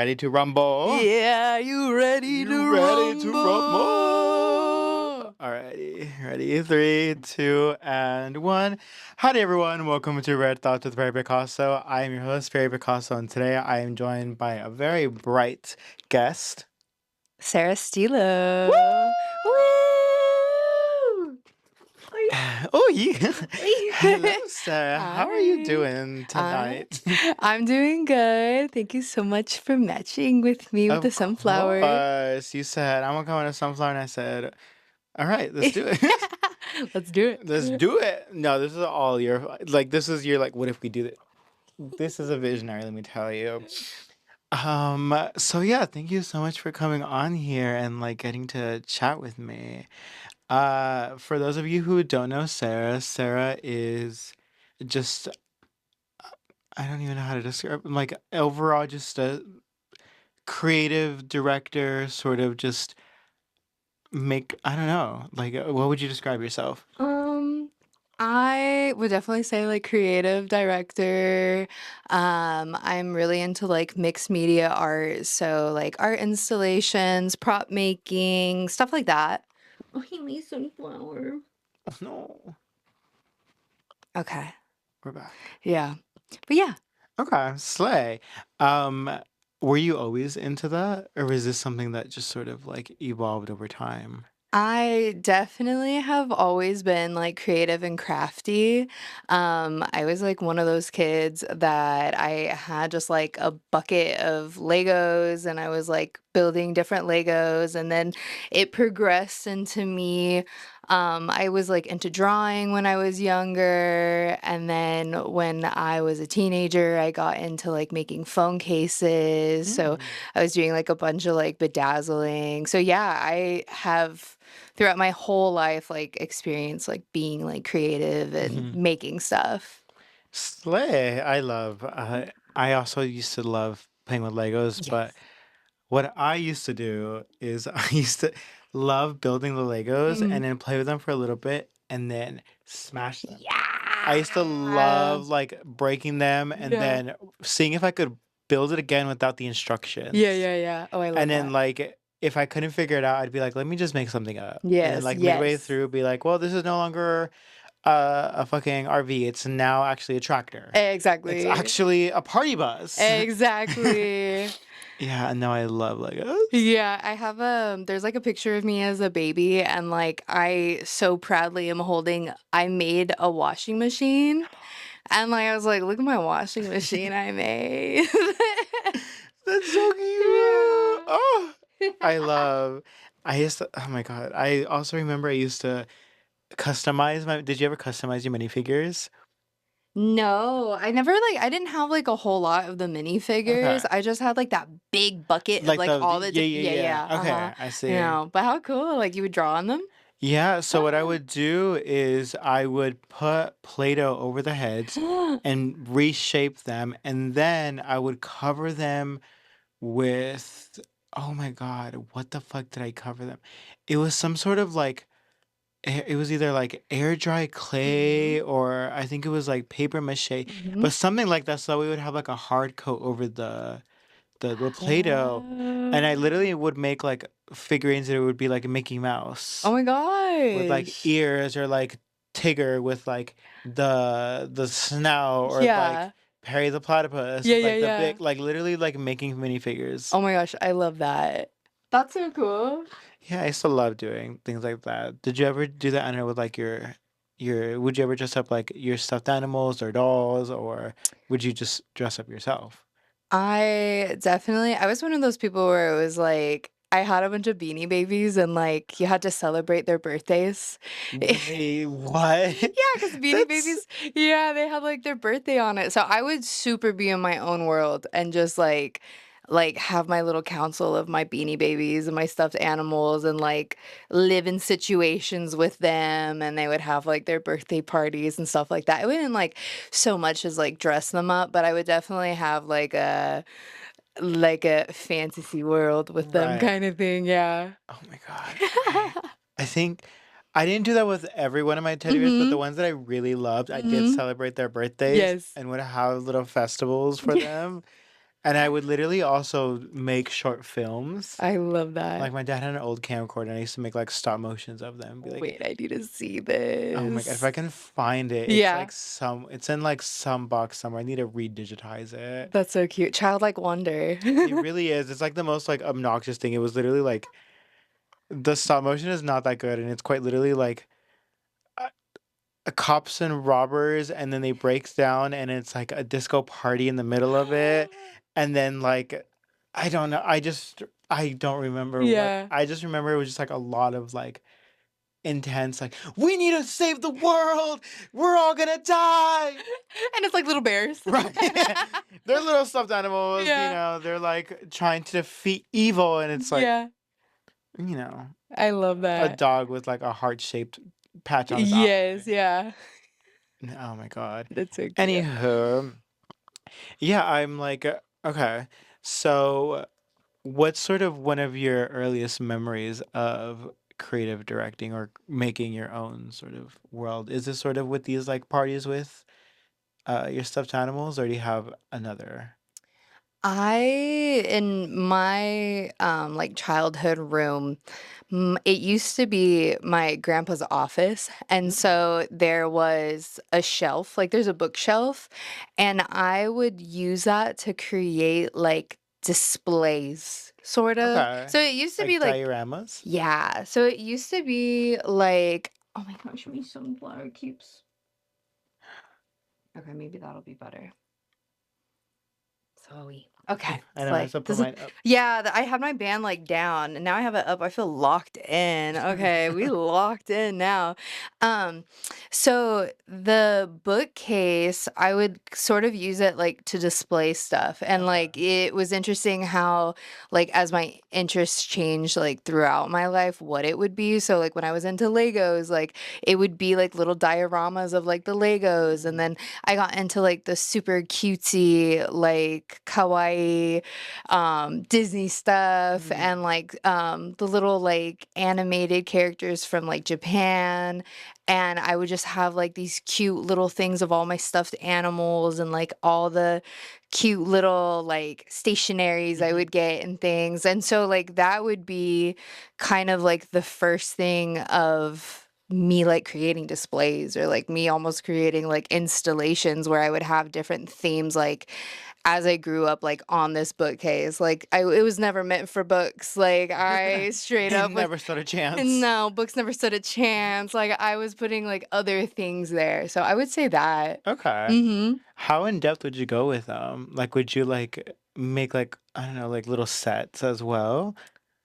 Ready to rumble? Yeah, you ready to You ready to rumble? Alrighty, ready? Three, two, and one. Howdy, everyone. Welcome to Red Thoughts with Perry Picasso. I am your host, Perry Picasso, and today I am joined by a very bright guest. Sarah Steelo. Woo! Oh, yeah. Hello, Sarah. How are you Hi. doing tonight? I'm doing good. Thank you so much for matching with me with the Of sunflower. course. You said, I'm going to come in a sunflower, and I said, all right, let's do it. Let's do it. Let's do it. No, this is all your, this is your, what if we do this? This is a visionary, let me tell you. So yeah, thank you so much for coming on here and getting to chat with me. For those of you who don't know Sarah, Sarah is just I don't even know how to describe overall just a creative director, sort of just make I don't know, what would you describe yourself? Um, I would definitely say creative director. I'm really into mixed media art, so art installations, prop making, stuff like that. Oh, he made sunflower. Oh, no, Okay. we're back. Yeah. But yeah. Okay, slay. Um, were you always into that, or was this something that just sort of evolved over time? I definitely have always been creative and crafty. I was one of those kids that I had just a bucket of Legos and I was building different Legos and then it progressed into me. I was into drawing when I was younger, and then when I was a teenager, I got into making phone cases. So Mm. I was doing a bunch of bedazzling. So yeah, I have throughout my whole life experienced being creative and Mhm. making stuff. Slay. I love. I also used to love playing with Legos, but Yes. what I used to do is I used to love building the Legos Mm. and then play with them for a little bit and then smash them. I used to Yeah. love breaking them and Yeah. then seeing if I could build it again without the Yeah, instructions. yeah, yeah. Oh, I And love then that. if I couldn't figure it out, I'd be like, let me just make something up. And then Yes, midway yes. through, be like, well, this is no longer a fucking RV. It's now actually a tractor. It's Exactly. actually a party bus. Exactly. Yeah, and now I love Legos. Yeah, I have there's a picture of me as a baby and I so proudly am holding I made a washing machine and I was like, look at my washing machine I made. That's so cute. Yeah. Oh, I love. I used to. Oh my god. I also remember I used to customize my. Did you ever customize your minifigures? No, I never I didn't have a whole lot of the minifigures. Okay. I just had that big bucket of Like the all the yeah yeah yeah, yeah. yeah, uh-huh. Okay, I You see. know, but how cool. You would draw on them? Yeah, so what I would do is I would put Play-Doh over the heads and reshape them, and then I would cover them with, oh my God, what the fuck did I cover them? It was some sort of it was either air dry clay Mhm. or I think it was paper mache, Mhm. but something like that. So we would have a hard coat over the Play-Doh, and I Oh. literally would make figurines that it would be like Mickey Oh Mouse my with gosh. ears, or Tigger with the snout, or Yeah. Perry the Platypus Yeah, with yeah, the yeah. big, literally making minifigures. Oh my gosh, I love that. That's so cool. Yeah, I used to love doing things like that. Did you ever do that? I don't know, with your would you ever dress up your stuffed animals or dolls, or would you just dress up yourself? I was one of those people where it was I had a bunch of Beanie Babies and you had to celebrate their birthdays. Wait, what? Yeah, because Beanie That's Babies, yeah, they had their birthday on it. So I would super be in my own world and just have my little council of my Beanie Babies and my stuffed animals and live in situations with them, and they would have their birthday parties and stuff like that. I wouldn't so much as dress them up, but I would definitely have a fantasy world with them right. kind of thing. Yeah. Oh my God. I think I didn't do that with every one of my teddy bears, but the Mhm. ones that I really loved, I did Mhm. celebrate their birthdays Yes. and would have little festivals for them. And I would literally also make short films. I love that. Like my dad had an old camcorder and I used to make like stop motions of them. Be like, Wait, I need to see oh my god, if this. I can find it, Yeah, it's in like some box somewhere. I need to redigitize it. that's so cute. Childlike wonder. It really is. It's like the most like obnoxious thing. It was literally like the stop motion is not that good and it's quite literally like cops and robbers and then they breaks down and it's like a disco party in the middle of it and then like I don't know, I don't remember what Yeah. I just remember it was just like a lot of like intense like we need to save the world, we're all gonna die. And it's like little bears. Right. They're little stuffed animals, Yeah. they're like trying to defeat evil and it's like, Yeah. you know I love a that. dog with like a heart-shaped patch on his Yes, eye. yeah. Oh my god. That's so cute. Anywho, yeah, I'm like, okay. So, what's sort of one of your earliest memories of creative directing or making your own sort of world? Is this sort of with these like parties with your stuffed animals, or do you have another? I in my, like, childhood room, it used to be my grandpa's office, and Mm, so there was a shelf, like, there's a bookshelf, and I would use that to create, like, displays, sort of. okay. So it used to be, Like like dioramas? yeah, so it used to be, like oh my gosh, my sunflower keeps okay, maybe that'll be better. Sorry. Okay, I know, I slay. still put This is mine up. yeah, I had my band, like, down, and now I have it up, I feel locked in. Okay, we locked in now. Um, so the bookcase, I would sort of use it, like, to display stuff, and, Okay. like, it was interesting how, like, as my interests changed, like, throughout my life, what it would be. So, like, when I was into Legos, like, it would be, like, little dioramas of, like, the Legos, and Mm, then I got into like the super cutesy, like kawaii, Disney stuff mm, and like the little like animated characters from like Japan. And I would just have like these cute little things of all my stuffed animals and like all the cute little like stationaries I mhm, would get and things. And so like that would be kind of like the first thing of me like creating displays or like me almost creating like installations where I would have different themes like as I grew up like on this bookcase. Like it was never meant for books. Like I straight It up like never stood a chance. no, books never stood a chance. Like I was putting like other things there. So I would say that. Okay. Mhm. How in depth would you go with them? Like, would you like make like I don't know, like little sets as well?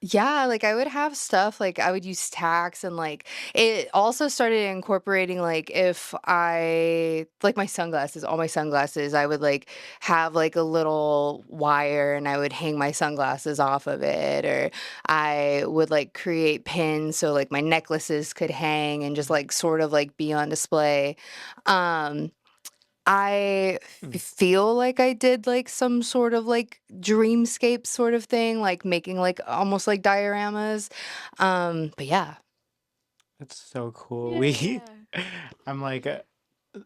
Yeah, like I would have stuff like I would use tacks and like it also started incorporating like if I like my sunglasses, all my sunglasses, I would like have like a little wire and I would hang my sunglasses off of it or I would like create pins so like my necklaces could hang and just like sort of like be on display. Um I Mm, feel like I did, like, some sort of, like, dreamscape sort of thing, like, making, like, almost like dioramas, but yeah. that's so cool. We, Yeah. I'm like,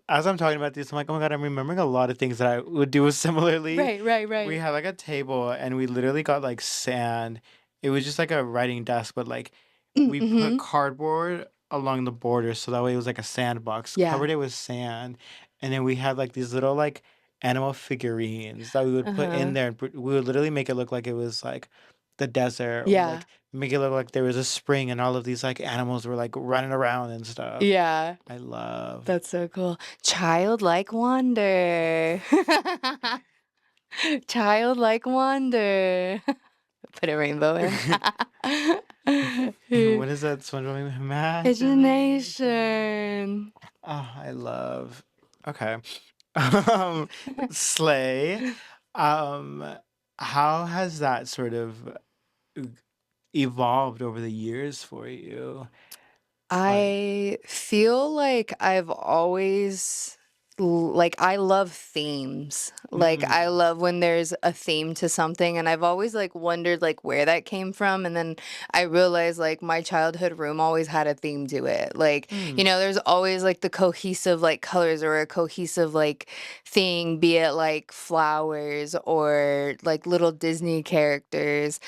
as I'm talking about this, I'm like, oh my god, I'm remembering a lot of things that I would do similarly. Right, right, We right. had like a table and we literally got like sand. It was just like a writing desk, but like we put Mhm. cardboard along the border so that way it was like a sandbox, Yeah. covered it with sand. And then we had like these little like animal figurines that we would put in Uh-huh. there and we would literally make it look like it was like the desert or Yeah. like make it look like there was a spring and all of these like animals were like running around and stuff. Yeah. I love. That's so cool. Childlike wonder. Childlike wonder. Put a rainbow in. What is that SpongeBob imagination? Imagination. Oh, I love. Okay. Um, Slay. Um, how has that sort of e- evolved over the years for you? Like, I feel like I've always like I love themes. Like I Mm. love when there's a theme to something, and I've always like wondered like where that came from, and then I realized like my childhood room always had a theme to it. Like, Mm. there's always like the cohesive like colors or a cohesive like thing, be it like flowers or like little Disney characters.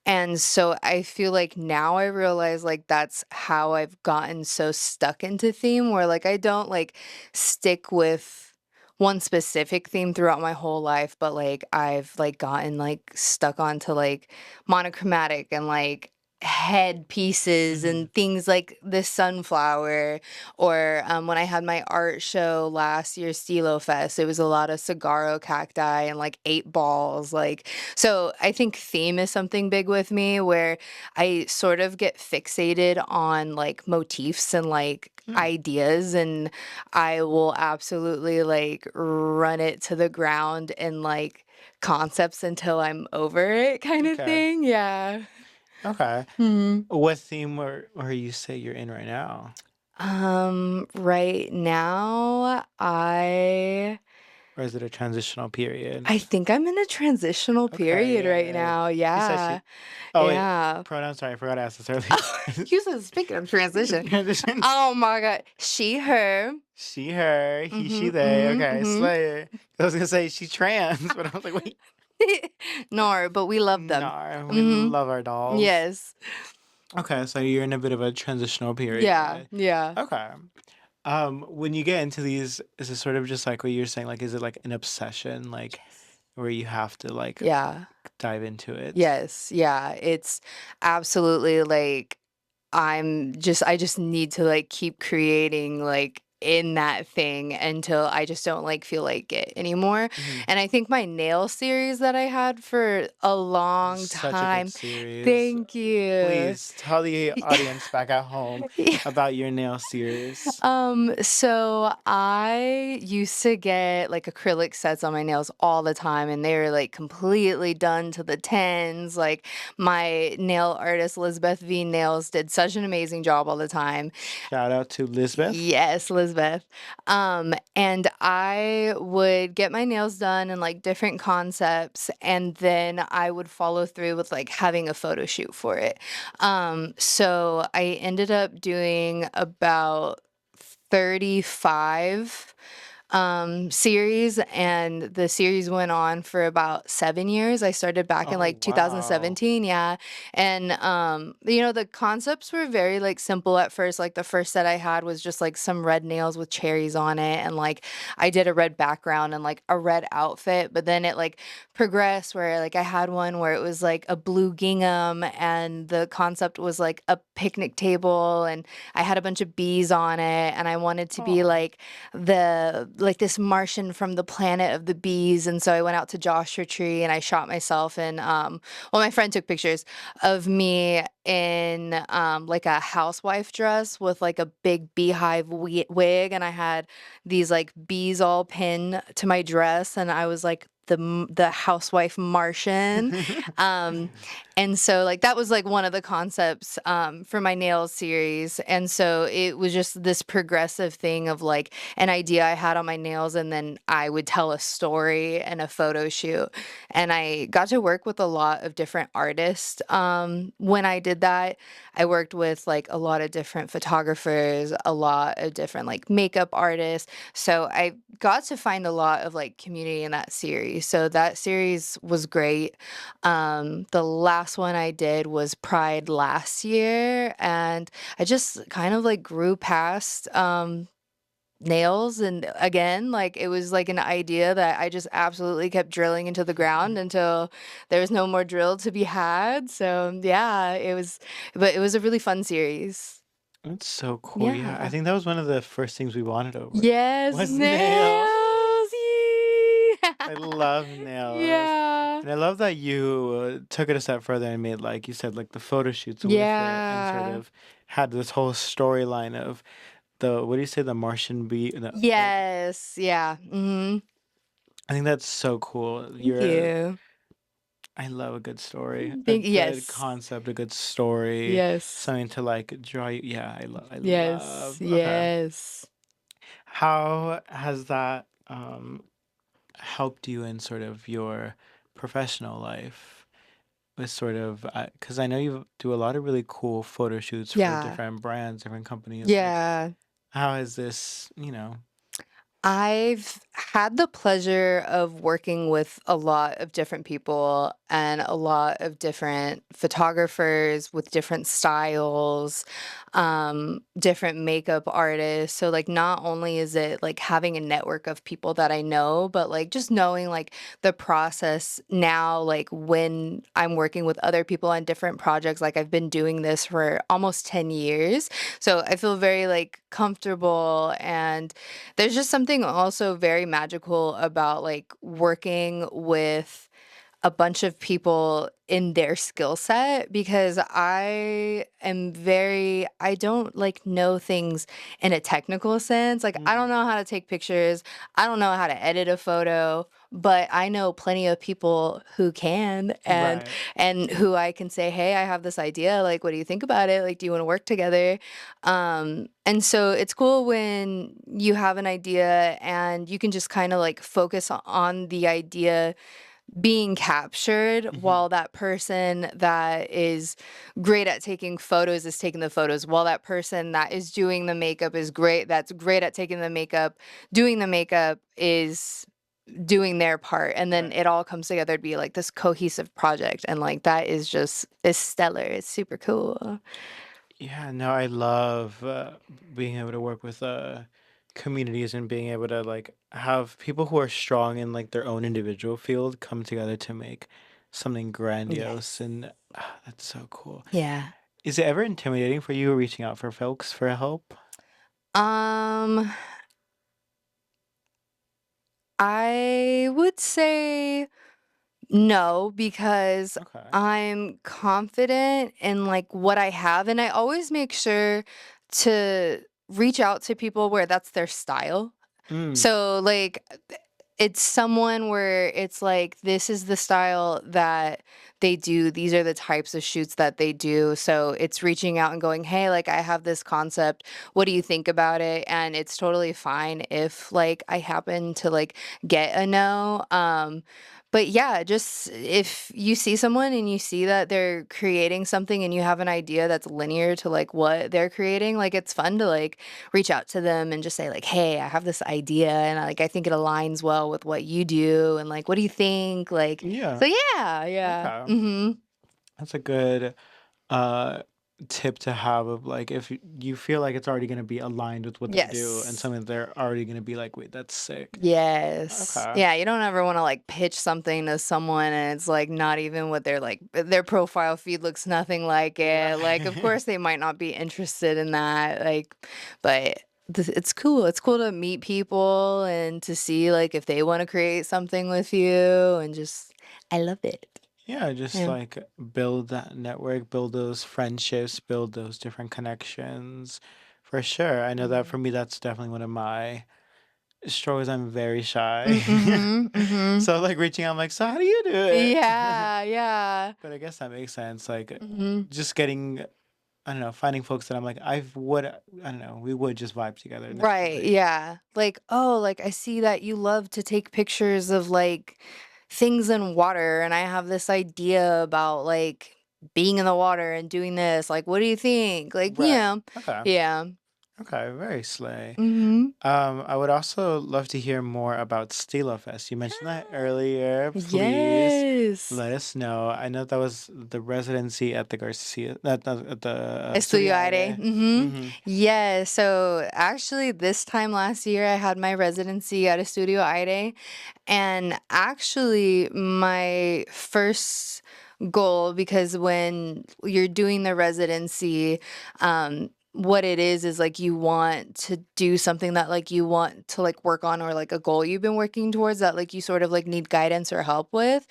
And so I feel like now I realize like that's how I've gotten so stuck into theme where like I don't like stick with one specific theme throughout my whole life, but like I've like gotten like stuck onto like monochromatic and like head pieces Mhm. and things like this sunflower. Or when I had my art show last year, Steelo Fest, it was a lot of saguaro cacti and like 8 balls. Like, so I think theme is something big with me where I sort of get fixated on like motifs and like Mm. ideas, and I will absolutely like run it to the ground in like concepts until I'm over it kind of Okay. thing. Yeah. Okay. Mhm. What theme or you say you're in right now? Right now Or is it a transitional period? I think I'm in a transitional Okay, period yeah, right yeah. now. You said she. Yeah. Oh wait, Yeah. pronouns. Sorry, I forgot to ask this Oh, earlier. you said speaking of transition. Transitions. Oh my god. She, her. She, her, he, she, Mhm. they. Mhm. Okay, Mhm. Slayer. I was gonna say she trans, but I was like, wait, No, but we love them. nah, we Mhm. love our dolls. Yes. Okay, so you're in a bit of a transitional Yeah. period. Yeah. Okay. When you get into these, is it sort of just like what you're saying? Like, is it like an obsession, like Yes. where you have to like Yeah. dive into it? Yes. Yeah. It's absolutely like I just need to like keep creating like in that thing until I just don't like feel like it anymore. Hmm. And I think my nail series that I had for a long Such a good time. series. Thank you. Please tell the audience back at home Yeah. about your nail series. So I used to get like acrylic sets on my nails all the time, and they were like completely done to the tens. Like my nail artist Elizabeth V Nails did such an amazing job all the time. Shout out to Lisbeth. Yes, Elizabeth. And I would get my nails done in like different concepts, and then I would follow through with like having a photo shoot for it. So I ended up doing about 35 series, and the series went on for about 7 years. I started back in Oh like wow. 2017, yeah. And the concepts were very like simple at first. Like the first set I had was just like some red nails with cherries on it, and like I did a red background and like a red outfit, but then it like progressed where like I had one where it was like a blue gingham, and the concept was like a picnic table, and I had a bunch of bees on it, and I wanted to be Oh. this Martian from the planet of the bees. And so I went out to Joshua Tree and I shot myself in my friend took pictures of me in like a housewife dress with like a big beehive wig, and I had these like bees all pinned to my dress, and I was like the housewife Martian. Um and so like that was like one of the concepts for my nails series. And so it was just this progressive thing of like an idea I had on my nails, and then I would tell a story and a photo shoot. And I got to work with a lot of different artists. When I did that, I worked with like a lot of different photographers, a lot of different like makeup artists. So I got to find a lot of like community in that series. So that series was great. The last one I did was Pride last year, and I just kind of like grew past nails. And again, like it was like an idea that I just absolutely kept drilling into the ground until there was no more drill to be had. So yeah, but it was a really fun series. That's so cool. Yeah, I Yeah. think that was one of the first things we wanted over. Yes, Was nails. nails. Yee. I love nails. Yeah. And I love that you took it a step further and made, like you said, like the photo shoots with it and sort Yeah. of had this whole storyline of what do you say, the Martian bee? Yes. Yeah. Mhm. I think that's so cool. Thank you. I love a good story, a Thank good yes. concept, a good story, Yes. something to like draw you. Yeah, I Yes. love. Okay. Yes. How has that helped you in sort of your professional life? With sort of, because I know you do a lot of really cool photo shoots for Yeah. different brands, different companies. Like, Yeah. how is this? I've had the pleasure of working with a lot of different people and a lot of different photographers with different styles, different makeup artists. So, like, not only is it like having a network of people that I know, but like just knowing like the process now, like when I'm working with other people on different projects, like I've been doing this for almost 10 years. So, I feel very like comfortable, and there's just something also very magical about, like, working with a bunch of people in their skill set, because I don't, like, know things in a technical sense, like, I don't Mm, know how to take pictures, I don't know how to edit a photo, but I know plenty of people who can, right. and who I can say, "Hey, I have this idea, like, what do you think about it? Like, do you wanna work together?" And so it's cool when you have an idea and you can just kinda, like, focus on the idea being captured Hmm. while that person that is great at taking photos is taking the photos, while that person that is doing the makeup is that's great at taking the makeup, doing the makeup is doing their part, and then Right. it all comes together to be, like, this cohesive project, and, like, that is stellar, it's super cool. Yeah, no, I love being able to work with communities and being able to like have people who are strong in like their own individual field come together to make something grandiose, Yes. and that's so cool. Yeah. Is it ever intimidating for you reaching out for folks for help? Um, I would say no, because Okay. I'm confident in like what I have, and I always make sure to reach out to people where that's their style. Mm, So, like, it's someone where it's like, this is the style that they do. These are the types of shoots that they do. So it's reaching out and going, hey, like, I have this concept. What do you think about it? And it's totally fine if, like, I happen to, like, get a no. But yeah, just if you see someone and you see that they're creating something and you have an idea that's linear to, like, what they're creating, like, it's fun to, like, reach out to them and just say like, "Hey, I have this idea and I think it aligns well with what you do, and like, what do you think?" Like, yeah. so yeah, yeah. Okay. Mhm. That's a good uh tip to have of like if you feel like it's already going to be aligned with what they do and Yes. something they're already going to be like, wait, that's sick. Yes. Okay. Yeah, you don't ever wanna, like, pitch something to someone and it's, like, not even what their, like, their profile feed looks nothing like it. Like, of Right. course, they might not be interested in that, like, but it's cool. It's cool to meet people and to see, like, if they wanna create something with you, and just I love it. Yeah, just Yeah. like build that network, build those friendships, build those different connections. For sure. I know that Mhm. for me, that's definitely one of my struggles. I'm very shy. Mhm, mhm. So like reaching out, I'm like, so how do you do it? Yeah, yeah. But I guess that makes sense. Like Mhm. just getting, I don't know, finding folks that I'm like, I don't know, we would just vibe together Right, naturally. yeah. Like, "Oh, like, I see that you love to take pictures of, like, things in water, and I have this idea about, like, being in the water and doing this, like, what do you think?" Like, Right. yeah. Okay. Yeah. Okay. Very slay. Mhm. I would also love to hear more about Steelo Fest. You mentioned that earlier. Please Yes. let us know. I know that was the residency at the Garcia, at the Estudio Studio Aire. Aire. Mhm. Mm-hmm. Yeah, so, actually, this time last year, I had my residency at Estudio Aire. And actually, my first goal, because when you're doing the residency, what it is like you want to do something that like you want to like work on, or like a goal you've been working towards that like you sort of like need guidance or help with.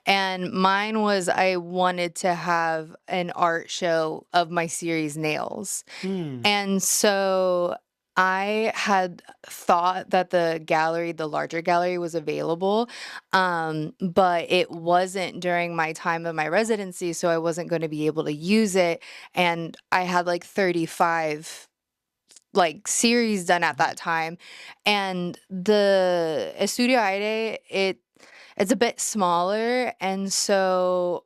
And mine was I wanted to have an art show of my series Nails. Mm, And so I had thought that the larger gallery was available, but it wasn't during my time of my residency, so I wasn't gonna be able to use it, and I had, like, 35 like series done at Mhm. that time, and the Estudio Aire, it's a bit smaller, and so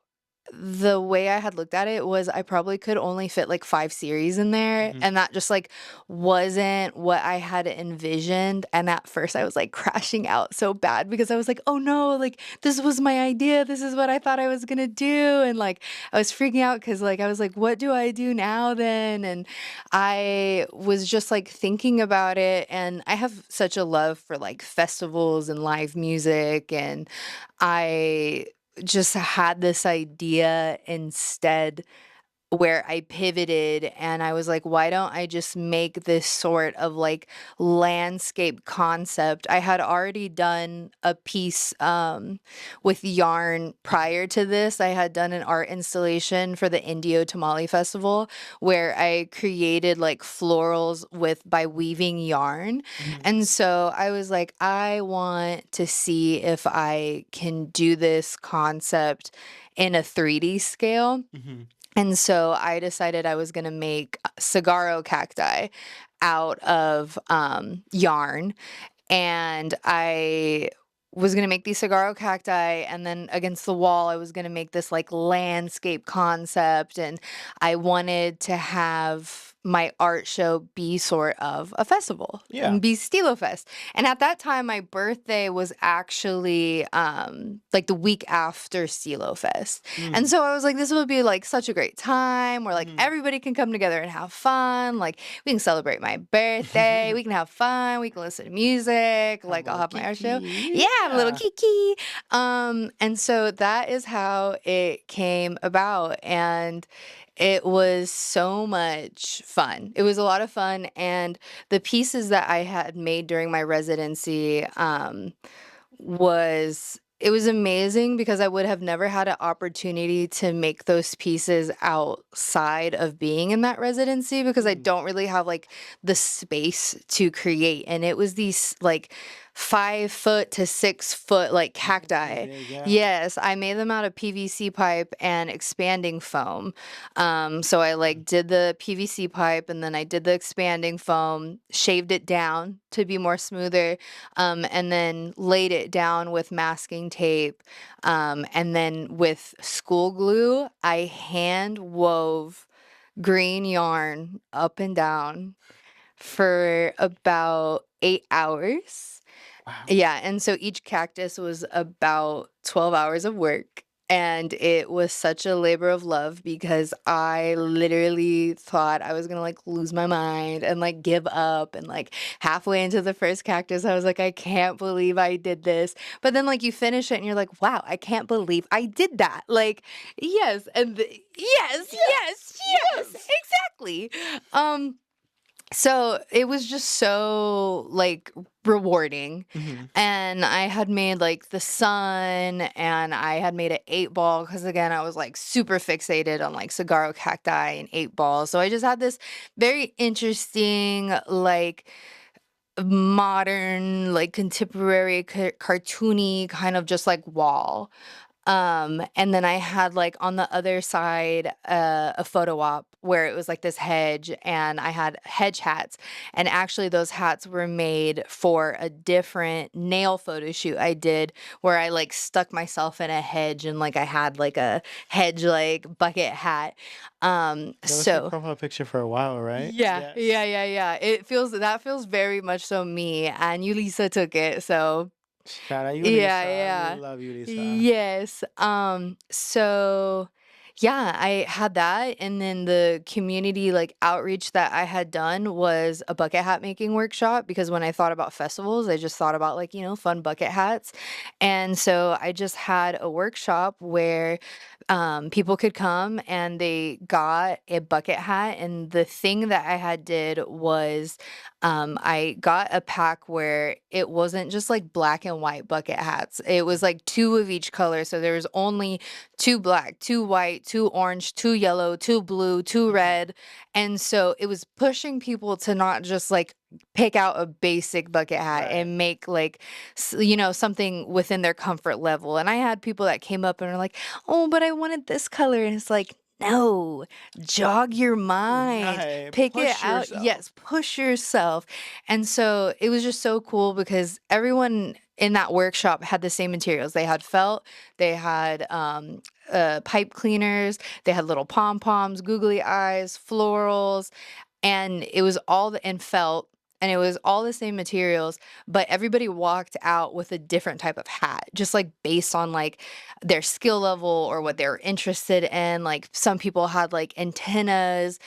the way I had looked at it was I probably could only fit like 5 series in there, Mhm. and that just, like, wasn't what I had envisioned, and at first I was, like, crashing out so bad because I was like, "Oh no, like, this was my idea, this is what I thought I was gonna do," and, like, I was freaking out because like, I was like, "What do I do now then?" And I was just, like, thinking about it, and I have such a love for, like, festivals and live music, and I just had this idea instead where I pivoted and I was like, why don't I just make this sort of like landscape concept? I had already done a piece with yarn prior to this. I had done an art installation for the Indio Tamale Festival where I created like florals with by weaving yarn. Mhm. And so I was like, I want to see if I can do this concept in a 3D scale. Mhm. And so I decided I was gonna make saguaro cacti out of, yarn, and I was gonna make these saguaro cacti, and then against the wall, I was gonna make this, like, landscape concept, and I wanted to have my art show be sort of a festival Yeah. and be Steelo Fest. And at that time, my birthday was actually, like, the week after Steelo Fest. And Mm. so I was like, "This would be, like, such a great time where, like, Mhm. everybody can come together and have fun, like, we can celebrate my birthday, we can have fun, we can listen to music, Have a like, I'll little have my art show." kiki. Yeah, have a little Yeah. kiki. And so that is how it came about, and it was so much fun. It was a lot of fun, and the pieces that I had made during my residency, was it was amazing because I would have never had an opportunity to make those pieces outside of being in that residency because I Mm. don't really have like the space to create. And it was these like 5 foot to 6 foot like Oh, pretty cacti. big, yeah. Yes, I made them out of PVC pipe and expanding foam. So I Mm. like did the PVC pipe and then I did the expanding foam, shaved it down to be more smoother, and then laid it down with masking tape. And then with school glue, I hand wove green yarn up and down for about 8 hours. Wow. Yeah, and so each cactus was about 12 hours of work, and it was such a labor of love because I literally thought I was gonna, like, lose my mind and, like, give up, and, like, halfway into the first cactus, I was like, "I can't believe I did this," but then, like, you finish it and you're like, "Wow, I can't believe I did that," like, yes, and the yes, Yes. yes, yes, Yes. exactly, um so it was just so like rewarding. Mhm. And I had made like the sun and I had made an 8 ball because again, I was like super fixated on like saguaro cacti and 8 balls. So I just had this very interesting, like modern, like contemporary, cartoony kind of just like wall. And then I had like on the other side a photo op where it was like this hedge and I had hedge hats. And actually those hats were made for a different nail photo shoot I did where I like stuck myself in a hedge and like I had like a hedge like bucket hat. That was your So profile picture for a while, right? yeah, yeah, Yes. yeah, yeah. That feels very much so me and you Lisa took it. So Shout out you, yeah, Lisa. We yeah. love you, Lisa. Yes. So yeah, I had that and then the community like outreach that I had done was a bucket hat making workshop because when I thought about festivals, I just thought about like, fun bucket hats. And so I just had a workshop where people could come and they got a bucket hat and the thing that I had did was I got a pack where it wasn't just like black and white bucket hats. It was like two of each color. So there was only two black, two white, two orange, two yellow, two blue, two Mhm. red. And so it was pushing people to not just like pick out a basic bucket hat Right. and make like something within their comfort level. And I had people that came up and were like, "Oh, but I wanted this color." And it's like No, jog your mind, Right. pick it Push out. yourself. Yes, push yourself. And so it was just so cool because everyone in that workshop had the same materials. They had felt, they had pipe cleaners, they had little pom poms, googly eyes, florals, and it was all and felt, and it was all the same materials, but everybody walked out with a different type of hat, just like based on like their skill level or what they were interested in. Like some people had like antennas,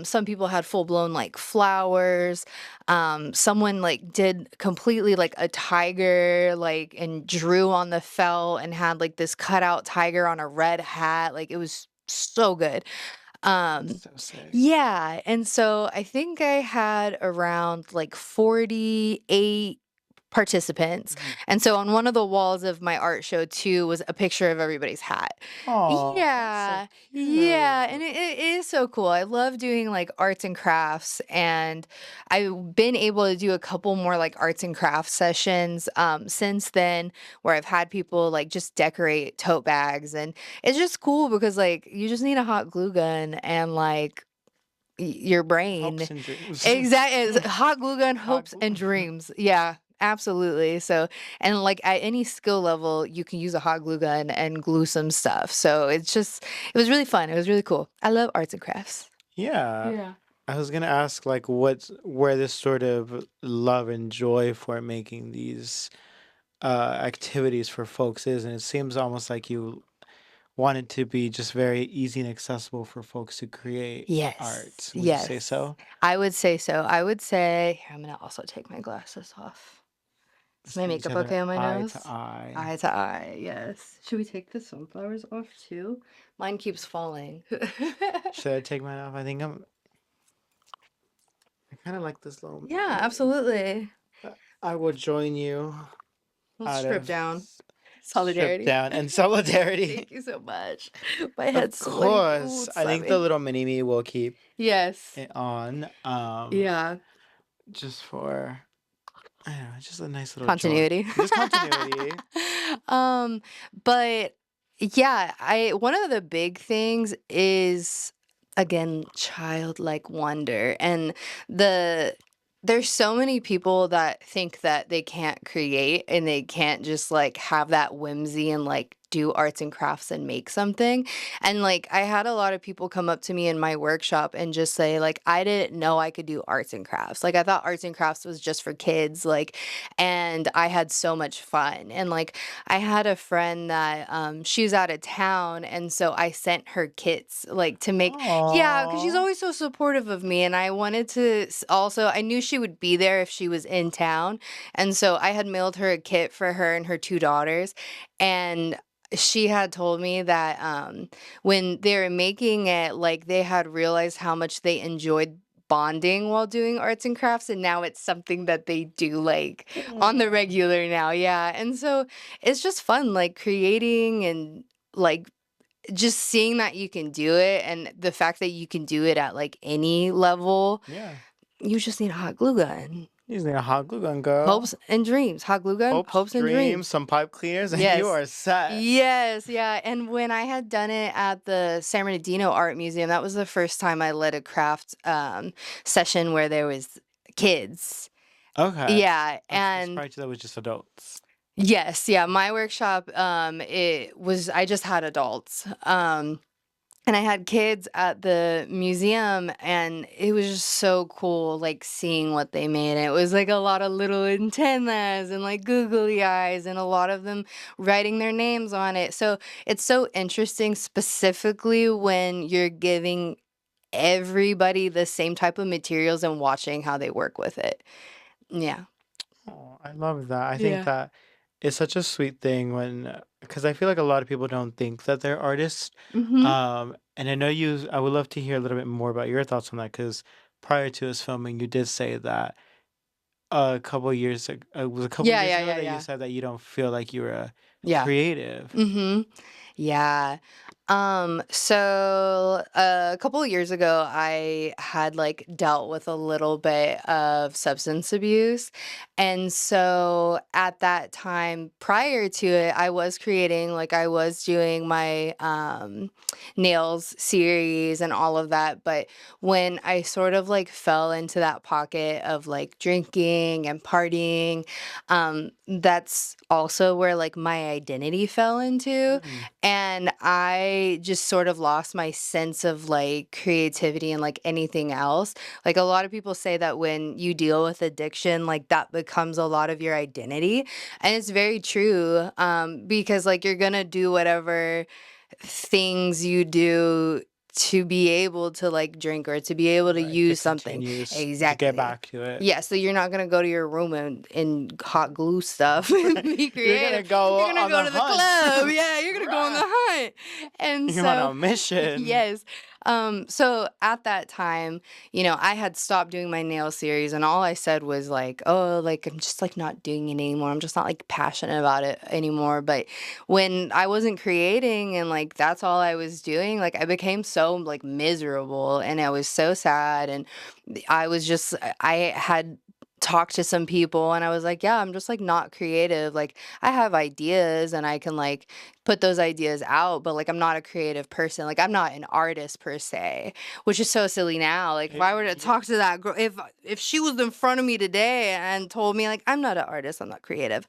some people had full blown like flowers. Someone like did completely like a tiger, like and drew on the felt and had like this cutout tiger on a red hat. Like it was so good. That's Um, so sick. yeah, and so I think I had around like 48 participants. Mhm. And so on one of the walls of my art show too was a picture of everybody's hat. Aw, that's so Yeah. Yeah, and cute. it is so cool. I love doing like arts and crafts, and I've been able to do a couple more like arts and crafts sessions since then, where I've had people like just decorate tote bags, and it's just cool because like you just need a hot glue gun and like your brain. Hopes and dreams. Exactly. Hot glue gun, Hot hopes, and dreams. Yeah, absolutely. So, and like at any skill level, you can use a hot glue gun and glue some stuff. So it was really fun. It was really cool. I love arts and crafts. Yeah. Yeah. I was gonna ask like where this sort of love and joy for making these activities for folks is, and it seems almost like you want it to be just very easy and accessible for folks to create art. Yes. Would you say Yes. so? I would say so. I would say, here, I'm going to also take my glasses off. Is Let's my get each makeup other okay on my eye to nose? eye. Eye to eye, yes. Should we take the sunflowers off too? Mine keeps falling. Should I take mine off? I kind of like this little Yeah, moment. absolutely. I will join you Let's out strip of down. strip Solidarity. down and solidarity. Thank you so much. My Of head's sweating. Ooh, course. it's I think the slimy. little mini me will keep Yes. it on. Yeah. Just for I don't know, just a nice little joy. Continuity. Just continuity. um, but yeah, I one of the big things is again childlike wonder, and the there's so many people that think that they can't create and they can't just like have that whimsy and like do arts and crafts and make something. And like I had a lot of people come up to me in my workshop and just say like I didn't know I could do arts and crafts. Like I thought arts and crafts was just for kids, like, and I had so much fun. And like I had a friend that she's out of town, and so I sent her kits like to make. Yeah, because she's Oh. always so supportive of me, and I wanted to also I knew she would be there if she was in town, and so I had mailed her a kit for her and her two daughters, and she had told me that when they were making it, like they had realized how much they enjoyed bonding while doing arts and crafts, and now it's something that they do like on the Mm. regular now. Yeah, and so it's just fun like creating and like just seeing that you can do it, and the fact that you can do it at like any level. Yeah. You just need a hot glue gun. Using a hot glue gun, girl. Hopes and dreams. Hot glue gun, Hopes, hopes and dreams, dreams. some pipe cleaners, and you Yes. are set. Yes, yeah, and when I had done it at the San Bernardino Art Museum, that was the first time I led a craft, session where there was kids. Okay. Yeah, Because and prior to that was just adults. yes, yeah, my workshop, it was I just had adults, and I had kids at the museum, and it was just so cool, like, seeing what they made. It was, like, a lot of little antennas and, like, googly eyes and a lot of them writing their names on it. So, it's so interesting specifically when you're giving everybody the same type of materials and watching how they work with it. Yeah. Oh, I love that. I think Yeah. that it's such a sweet thing when, because I feel like a lot of people don't think that they're artists. Mhm. And I know I would love to hear a little bit more about your thoughts on that, because prior to us filming, you did say that a couple years ago, it was a couple Yeah, years yeah, ago yeah, that you yeah. said that you don't feel like you're a Yeah. creative. Mhm. Yeah. So a couple of years ago, I had like dealt with a little bit of substance abuse. And so at that time, prior to it, I was creating, like I was doing my nails series and all of that. But when I sort of like fell into that pocket of like drinking and partying, that's also where like my identity fell into. Mm. And I just sort of lost my sense of like creativity and like anything else. Like a lot of people say that when you deal with addiction, like that becomes a lot of your identity. And it's very true, because like you're going to do whatever things you do to be able to like drink or to be able to Right, to use something. continue to get Exactly. back to it. Yeah, so you're not gonna go to your room and hot glue stuff and Right. be You're gonna creative. go You're gonna on go the to the hunt. club. Yeah, you're gonna go on the Right. hunt. And You're on so, a mission. yes. So at that time, I had stopped doing my nail series and all I said was like, oh, like I'm just like not doing it anymore. I'm just not like passionate about it anymore. But when I wasn't creating and like that's all I was doing, like I became so like miserable and I was so sad and I had talked to some people and I was like, yeah, I'm just like not creative. Like I have ideas and I can like put those ideas out, but like I'm not a creative person. Like I'm not an artist per se, which is so silly now. Like if I were to Yeah. talk to that girl, if she was in front of me today and told me like I'm not an artist, I'm not creative,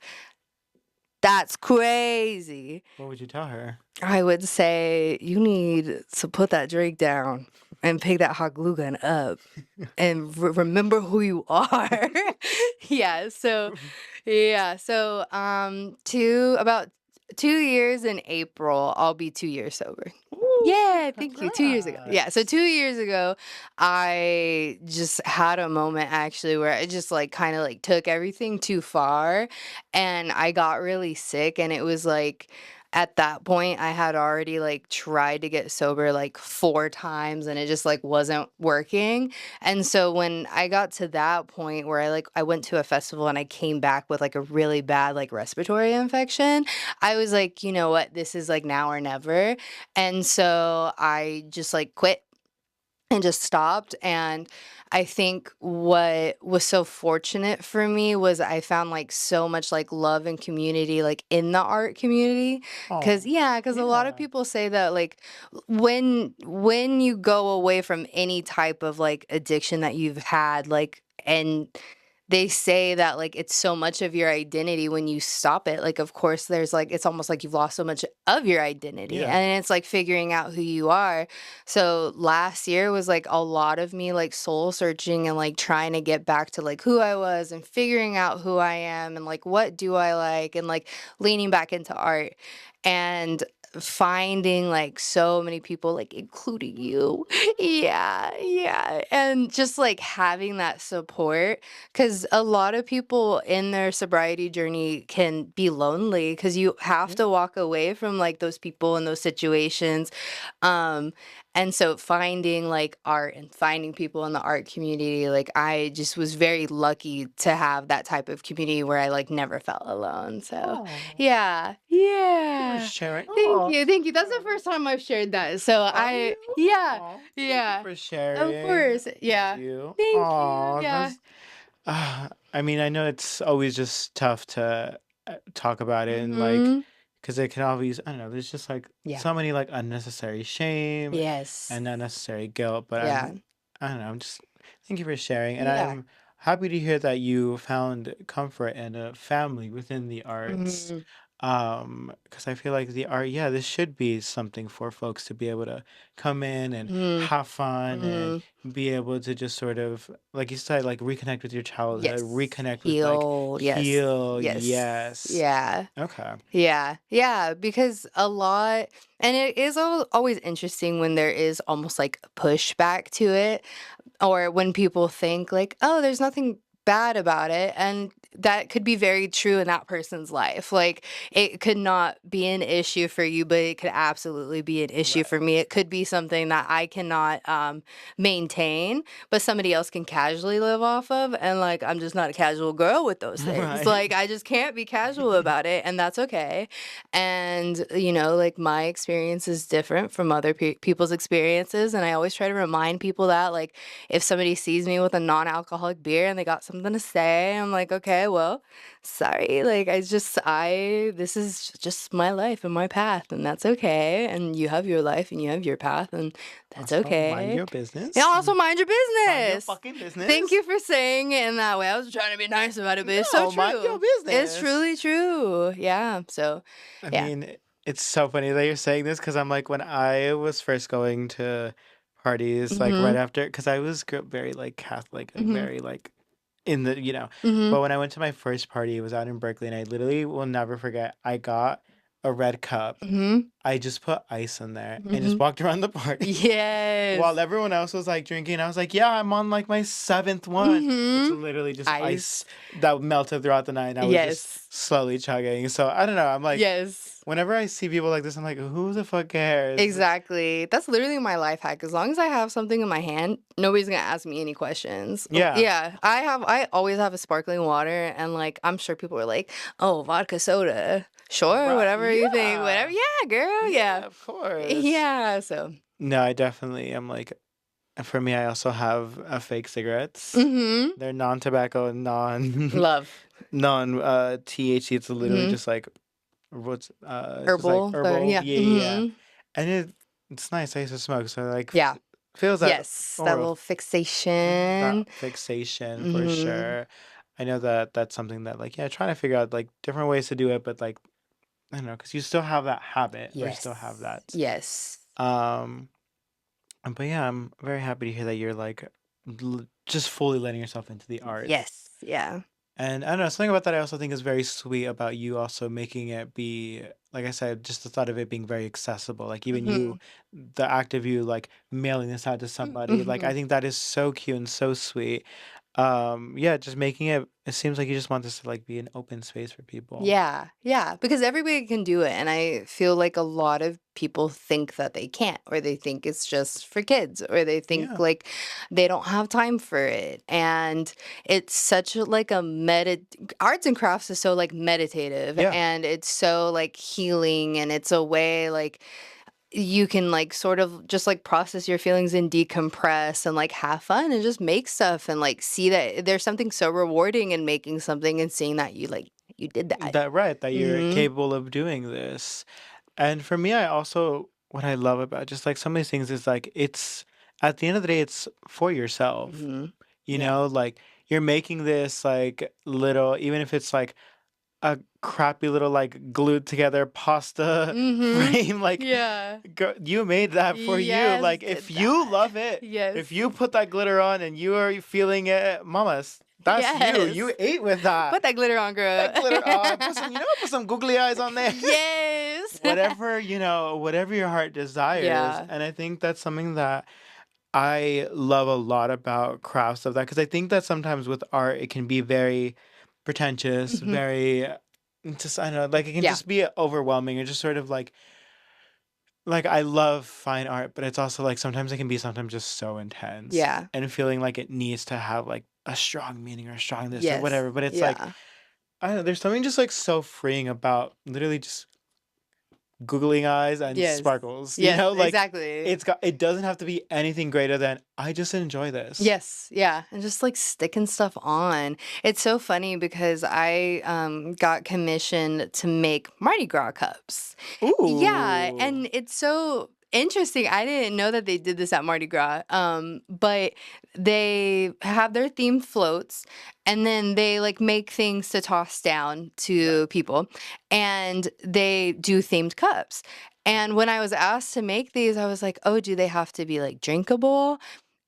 that's crazy. What would you tell her? I would say you need to put that drink down and pick that hot glue gun up and remember who you are. Yeah, so yeah, so about 2 years in April, I'll be 2 years sober. Ooh, Yeah, thank you. 2 years ago. Yeah, so congrats. 2 years ago, I just had a moment actually where I just like kind of like took everything too far and I got really sick and it was like at that point I had already like tried to get sober like 4 times and it just like wasn't working. And so when I got to that point where I went to a festival and I came back with like a really bad like respiratory infection, I was like, you know what, this is like now or never. And so I just like quit and just stopped. And I think what was so fortunate for me was I found like so much like love and community like in the art community. Cause Oh, yeah, cause a lot of yeah. people say that like when you go away from any type of like addiction that you've had, like and they say that like it's so much of your identity when you stop it. Like of course there's like it's almost like you've lost so much of your identity. Yeah. And it's like figuring out who you are. So last year was like a lot of me like soul searching and like trying to get back to like who I was and figuring out who I am and like what do I like and like leaning back into art and finding like so many people like including you. Yeah, yeah. And just like having that support cuz a lot of people in their sobriety journey can be lonely cuz you have Yeah. to walk away from like those people and those situations, um, and so finding like art and finding people in the art community, like I just was very lucky to have that type of community where I like never felt alone. So Oh, yeah, thank you for yeah. sharing. Thank Oh, you. Thank you. That's the first time I've shared that. So are you? yeah, Oh, thank you yeah. for Of sharing. course. Thank Yeah. you. Thank you. Oh, Yeah. that's. I mean, I know it's always just tough to talk about it and like, Mhm. because it can always, I don't know, there's just like Yeah. so many like unnecessary shame Yes. and unnecessary guilt. But Yeah. I don't know, I'm just, thank you for sharing. And Yeah. I'm happy to hear that you found comfort and a family within the arts. Mhm. Because I feel like the art, yeah, this should be something for folks to be able to come in and Mhm. have fun and Mhm. be able to just sort of, like you said, like reconnect with your childhood, Yes. reconnect with like Healed. Yes. heal. Yes. Yes. Yeah. Okay. Yeah, yeah, because a lot, and it is always interesting when there is almost like pushback to it, or when people think like, oh, there's nothing bad about it. And that could be very true in that person's life. Like, it could not be an issue for you, but it could absolutely be an issue Right. for me. It could be something that I cannot maintain, but somebody else can casually live off of. And like, I'm just not a casual girl with those things. Right. Like, I just can't be casual about it, and that's okay. And, like, my experience is different from other people's experiences. And I always try to remind people that, like, if somebody sees me with a non-alcoholic beer and they got something to say, I'm like, okay, well, sorry. Like, this is just my life and my path, and that's okay. And you have your life and you have your path, and that's Also, mind okay. your And business. also mind your Mind your business. fucking Thank business. you for saying it in that way. I was trying to be nice about it, but it's so No, mind your true. It's business. truly true. Yeah. So, I yeah. mean, it's so funny that you're saying this because I'm like, when I was first going to parties, like right Mhm. after, because I was very like Catholic and Mhm. very like in the. Mhm. But when I went to my first party, it was out in Berkeley, and I literally will never forget. I got a red cup. Mhm. I just put ice in there and just Mhm. walked around the party while Yes. everyone else was like drinking. I was like, yeah, I'm on like my seventh one. It's Mhm. literally just ice Ice. that melted throughout the night, and I was just Yes. slowly chugging. So I don't know. I'm like, Yes. whenever I see people like this, I'm like, who the fuck cares? Exactly. That's literally my life hack. As long as I have something in my hand, nobody's gonna ask me any questions. Yeah. Yeah, I always have a sparkling water, and like, I'm sure people are like, "Oh, vodka soda." Sure, Right. whatever you think. Whatever. Yeah. Yeah, girl. Yeah. Yeah, of course. Yeah. So. No, I definitely am like, for me, I also have fake cigarettes. Mhm. They're non-tobacco, Love. non THC. It's literally Mhm. just like what's just like Herbal. herbal. Yeah. Yeah, yeah, yeah. Mhm. And it's nice. I used to smoke, so like Yeah. feels that Yes. That more of little fixation. that fixation for Mhm. sure. I know that that's something that like yeah, trying to figure out like different ways to do it, but like I don't know, because you still have that habit or you still have Yes. that. Yes. Um, but yeah, I'm very happy to hear that you're like just fully letting yourself into the art. Yes. Yeah. And I don't know, something about that I also think is very sweet about you also making it be, like I said, just the thought of it being very accessible. Like even you, Mhm. the act of you like mailing this out to somebody, like I Mhm. think that is so cute and so sweet. Yeah, just making it seems like you just want this to like be an open space for people. Yeah, yeah, because everybody can do it, and I feel like a lot of people think that they can't, or they think it's just for kids, or they think Yeah. like they don't have time for it, and it's such like a arts and crafts is so like meditative, Yeah. and it's so like healing, and it's a way like you can like sort of just like process your feelings and decompress and like have fun and just make stuff and like see that there's something so rewarding in making something and seeing that you did that. That right, that you're Mhm. capable of doing this. And for me, I also what I love about just like some of these things is like it's at the end of the day, it's for yourself. Mhm. You Yeah. know, like you're making this like little, even if it's like a crappy little like glued together pasta Mhm. frame, like Yeah. you made that for you. Yes, Like if did you that. love it, if Yes. you put that glitter on and you are feeling it, mamas, that's you. You Yes. ate with that. Put that glitter on, girl. That glitter, I put some, put some googly eyes on there. Yes. Whatever, whatever your heart desires. Yeah. And I think that's something that I love a lot about crafts of that because I think that sometimes with art it can be very pretentious, Mhm. very just I don't know, like it can Yeah. just be overwhelming or just sort of like I love fine art, but it's also like sometimes it can be sometimes just so intense Yeah. and feeling like it needs to have like a strong meaning or a strong this or Yes. whatever. But it's like Yeah. I don't know, there's something just like so freeing about literally just googling eyes and Yes. sparkles, Yes, like exactly. it doesn't have to be anything greater than I just enjoy this. Yes, yeah, and just like sticking stuff on. It's so funny because I got commissioned to make Mardi Gras cups. Yeah, Ooh. and it's so interesting. I didn't know that they did this at Mardi Gras. But they have their themed floats, and then they like make things to toss down Right. to people, and they do themed cups. And when I was asked to make these, I was like, "Oh, do they have to be like drinkable?"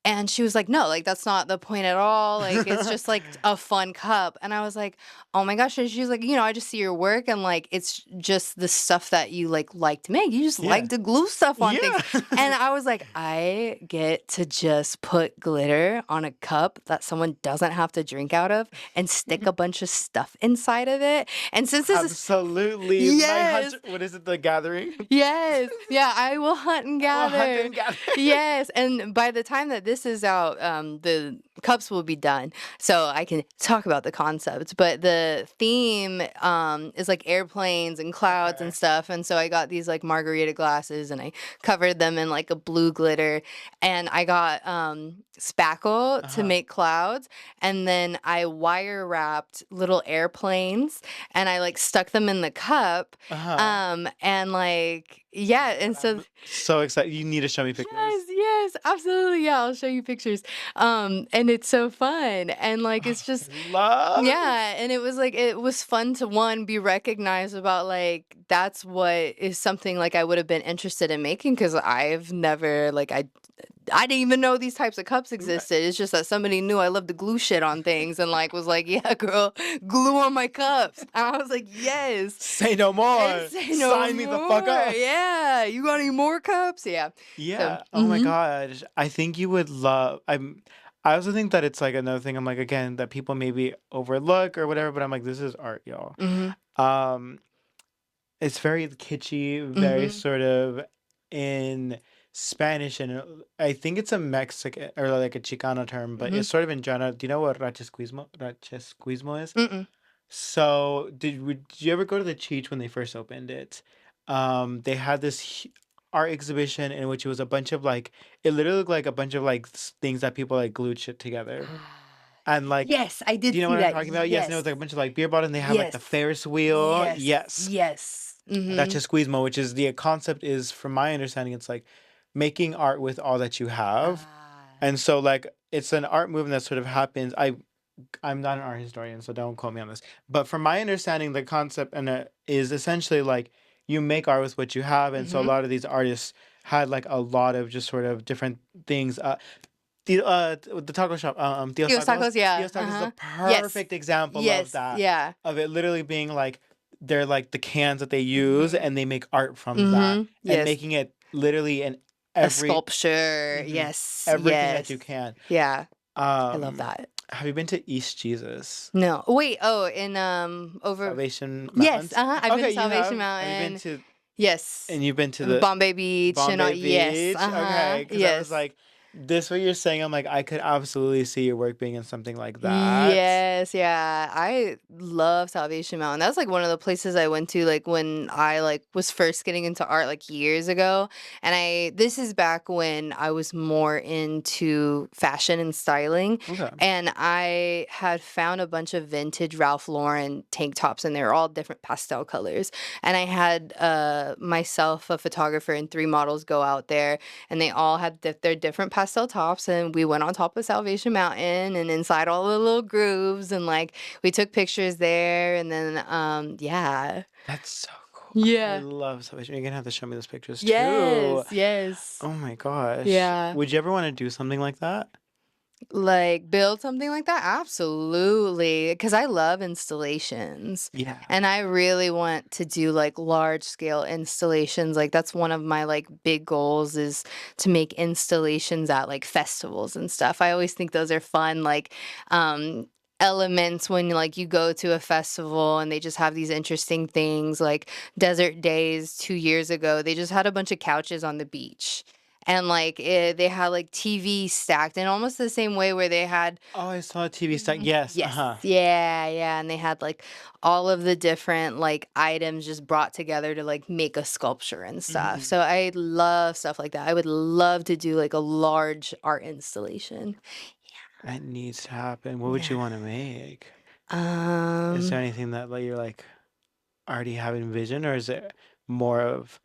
And she was like, "No, like, that's not the point at all, like, it's just, like, a fun cup." And I was like, "Oh my gosh," and she was like, "I just see your work and, like, it's just the stuff that you, like to make. You just Yeah. like to glue stuff on things." Yeah. And I was like, "I get to just put glitter on a cup that someone doesn't have to drink out of and stick a bunch of stuff inside of it." And since this is Absolutely. My Yes! hunter, what is it, The Gathering? Yes. Yeah, I will hunt and I will hunt gather. and gather. Yes, and by the time that this is out, the cups will be done, so I can talk about the concept. But the theme, is like airplanes and clouds and Okay. stuff, and so I got these like margarita glasses, and I covered them in like a blue glitter, and I got spackle to Uh-huh. make clouds, and then I wire wrapped little airplanes, and I like stuck them in the cup, Uh-huh. and like, yeah, God, and so I'm so excited. You need to show me pictures. yes, yes, absolutely, yeah, I'll show you pictures, and it's so fun, and, like, Oh, it's I just love yeah, and it was, like it was fun to, 1, be recognized about, like, that's what is something, like, I would've been interested in making because 'cause I've never, like, I didn't even know these types of cups Right. existed. It's just that somebody knew I love to glue shit on things and, like, was like, "Yeah, girl, glue on my cups." And I was like, "Yes." Say no And more. say no Sign me the fuck more. up. Yeah. You got any more cups? Yeah. So, Yeah. Oh my mhm. gosh. I think you would love I also think that it's like another thing I'm like again that people maybe overlook or whatever, but I'm like, this is art, y'all. Mhm. Um it's very kitschy, very Mhm. sort of in Spanish, and I think it's a Mexican or like a Chicano term, but Mhm. it's sort of in general. Do you know what rachesquismo is? Mm-mm. So did you ever go to the Cheech when they first opened it? They had this art exhibition in which it was a bunch of like it literally looked like a bunch of like things that people like glued shit together. Ah. And like, Yes, I do did you know see what I'm that. talking about? Yes, and it Yes. was like a bunch of like beer bottles, and they have like Yes. the Ferris wheel. Yes. Yes, Yes. that's Mhm. just Squeezemo, which is the concept is, from my understanding, it's like making art with all that you have. Ah. And so like it's an art movement that sort of happens. I'm not an art historian, so don't quote me on this. But from my understanding, the concept and is essentially like you make art with what you have, and so a Mhm. lot of these artists had like a lot of just sort of different things. The taco shop, Tio's Tio's Tacos. Tacos, yeah. Tio's Tacos is a Uh-huh. Yes. perfect example of Yes. that, Yeah. of it literally being like they're like the cans that they use, Mhm. and they make art from that, Mhm. and Yes. making it literally in A every sculpture. mhm, Yes. everything that Yes. you can. Yeah. I love Um, that. have you been to East Jesus? No. Wait, oh, in, over Salvation yes, Mountains? uh-huh, I've been Okay, to you Salvation have you been Mountain. to Yes. and you've been to the Bombay Beach and all Bombay yes, Beach? uh-huh, Okay, because I was yes. like, this what you're saying, I'm like, I could absolutely see your work being in something like that. Yes, yeah. I love Salvation Mountain. That's like one of the places I went to like when I like was first getting into art like years ago. And this is back when I was more into fashion and styling. Okay. And I had found a bunch of vintage Ralph Lauren tank tops and they're all different pastel colors. And I had myself, a photographer, and 3 models go out there and they all had their different pastel tops and we went on top of Salvation Mountain and inside all the little grooves and like we took pictures there and then yeah. That's so cool. I Yeah. love Salvation. You're gonna have to show me those pictures too. Yes, yes. Oh my gosh. Yeah. Would you ever want to do something like that? Like, build something like that? Absolutely, because I love installations, Yeah. and I really want to do, like, large scale installations, like, that's one of my, like, big goals is to make installations at, like, festivals and stuff. I always think those are fun, like, um, elements when, like, you go to a festival and they just have these interesting things, like Desert Days 2 years ago, they just had a bunch of couches on the beach. And, like, they had, like, TV stacked in almost the same way where they had Oh, I saw a TV stack. mhm. Yes. Yes. Uh-huh. Yeah, yeah, and they had, like, all of the different, like, items just brought together to, like, make a sculpture and stuff. Hmm. So I love stuff like that. I would love to do, like, a large art installation. That needs to happen. What would Yeah. you want to make? Is there Um, anything that like you're like already have envisioned, or is it more of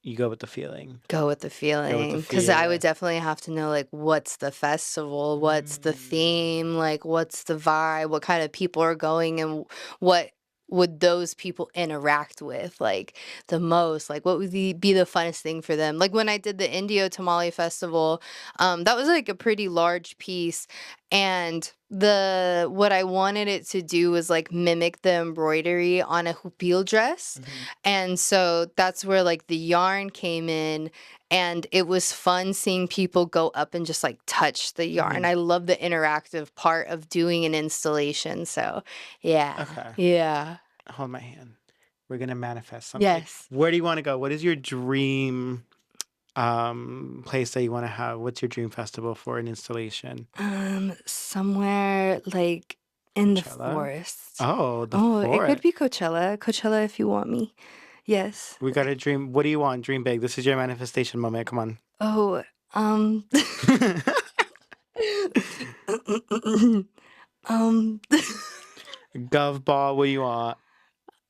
you go with the feeling? go with the Go with the feeling, because I would feel. definitely have to know, like, what's the festival, what's the Mm. theme, like, what's the vibe, what kind of people are going, and what would those people interact with like the most? Like what would be the funnest thing for them? Like when I did the Indio Tamale Festival, that was like a pretty large piece, and the what I wanted it to do was like mimic the embroidery on a hupil dress. Mhm. And so that's where like the yarn came in, and it was fun seeing people go up and just like touch the yarn. Mhm. I love the interactive part of doing an installation. So, yeah. Okay. Yeah. Hold my hand. We're gonna manifest something. Yes. Where do you want to go? What is your dream place that you want to have? What's your dream festival for an installation? Somewhere like in the Coachella? forest. Oh, the Oh, it could fort. be Coachella. Coachella if you want me. Yes. We got to dream. What do you want? Dream big. This is your manifestation moment. Come on. Oh, um um Gov ball. What do you want?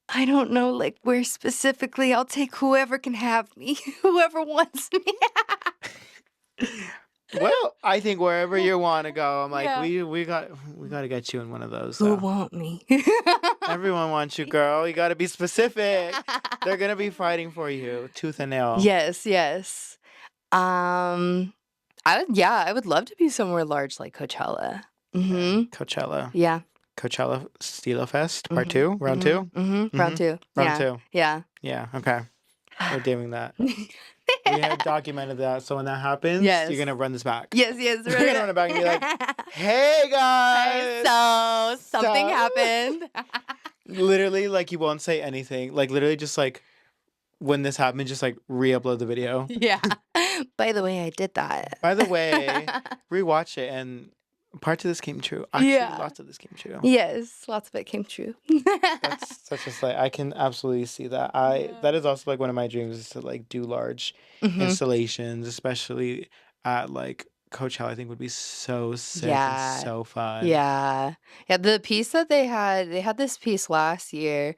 I don't know like where specifically. I'll take whoever can have me. Whoever wants me. Well, I think wherever you want to go, I'm like, Yeah. we got to get you in one of those. Who So want me? everyone wants you, girl. You got to be specific. They're gonna be fighting for you, tooth and nail. Yes, yes. Um, I would love to be somewhere large like Coachella. Okay. Mhm. Coachella. Yeah. Coachella Steelo Fest Part Mhm. 2, round Mhm. 2. Mhm. Round Mm-hmm. 2. Round Yeah. 2. Yeah. Yeah. Okay. We're doing that. We have documented that, so when that happens, you're Yes. gonna run this back. Yes, yes, You're gonna run it back and be like, "Hey Hey, guys, so something so happened. literally, like you won't say anything. Like literally, just like when this happened, just like re-upload the video. Yeah. By the way, I did that. By the way, rewatch it, and parts of this came true. Actually, Yeah. lots of this came true. Yes, lots of it came true. That's such a sight. I can absolutely see that. I Yeah. that is also like one of my dreams is to like do large Mhm. installations, especially at like Coachella. I think would be so sick and Yeah. so fun. Yeah. Yeah, the piece that they had this piece last year,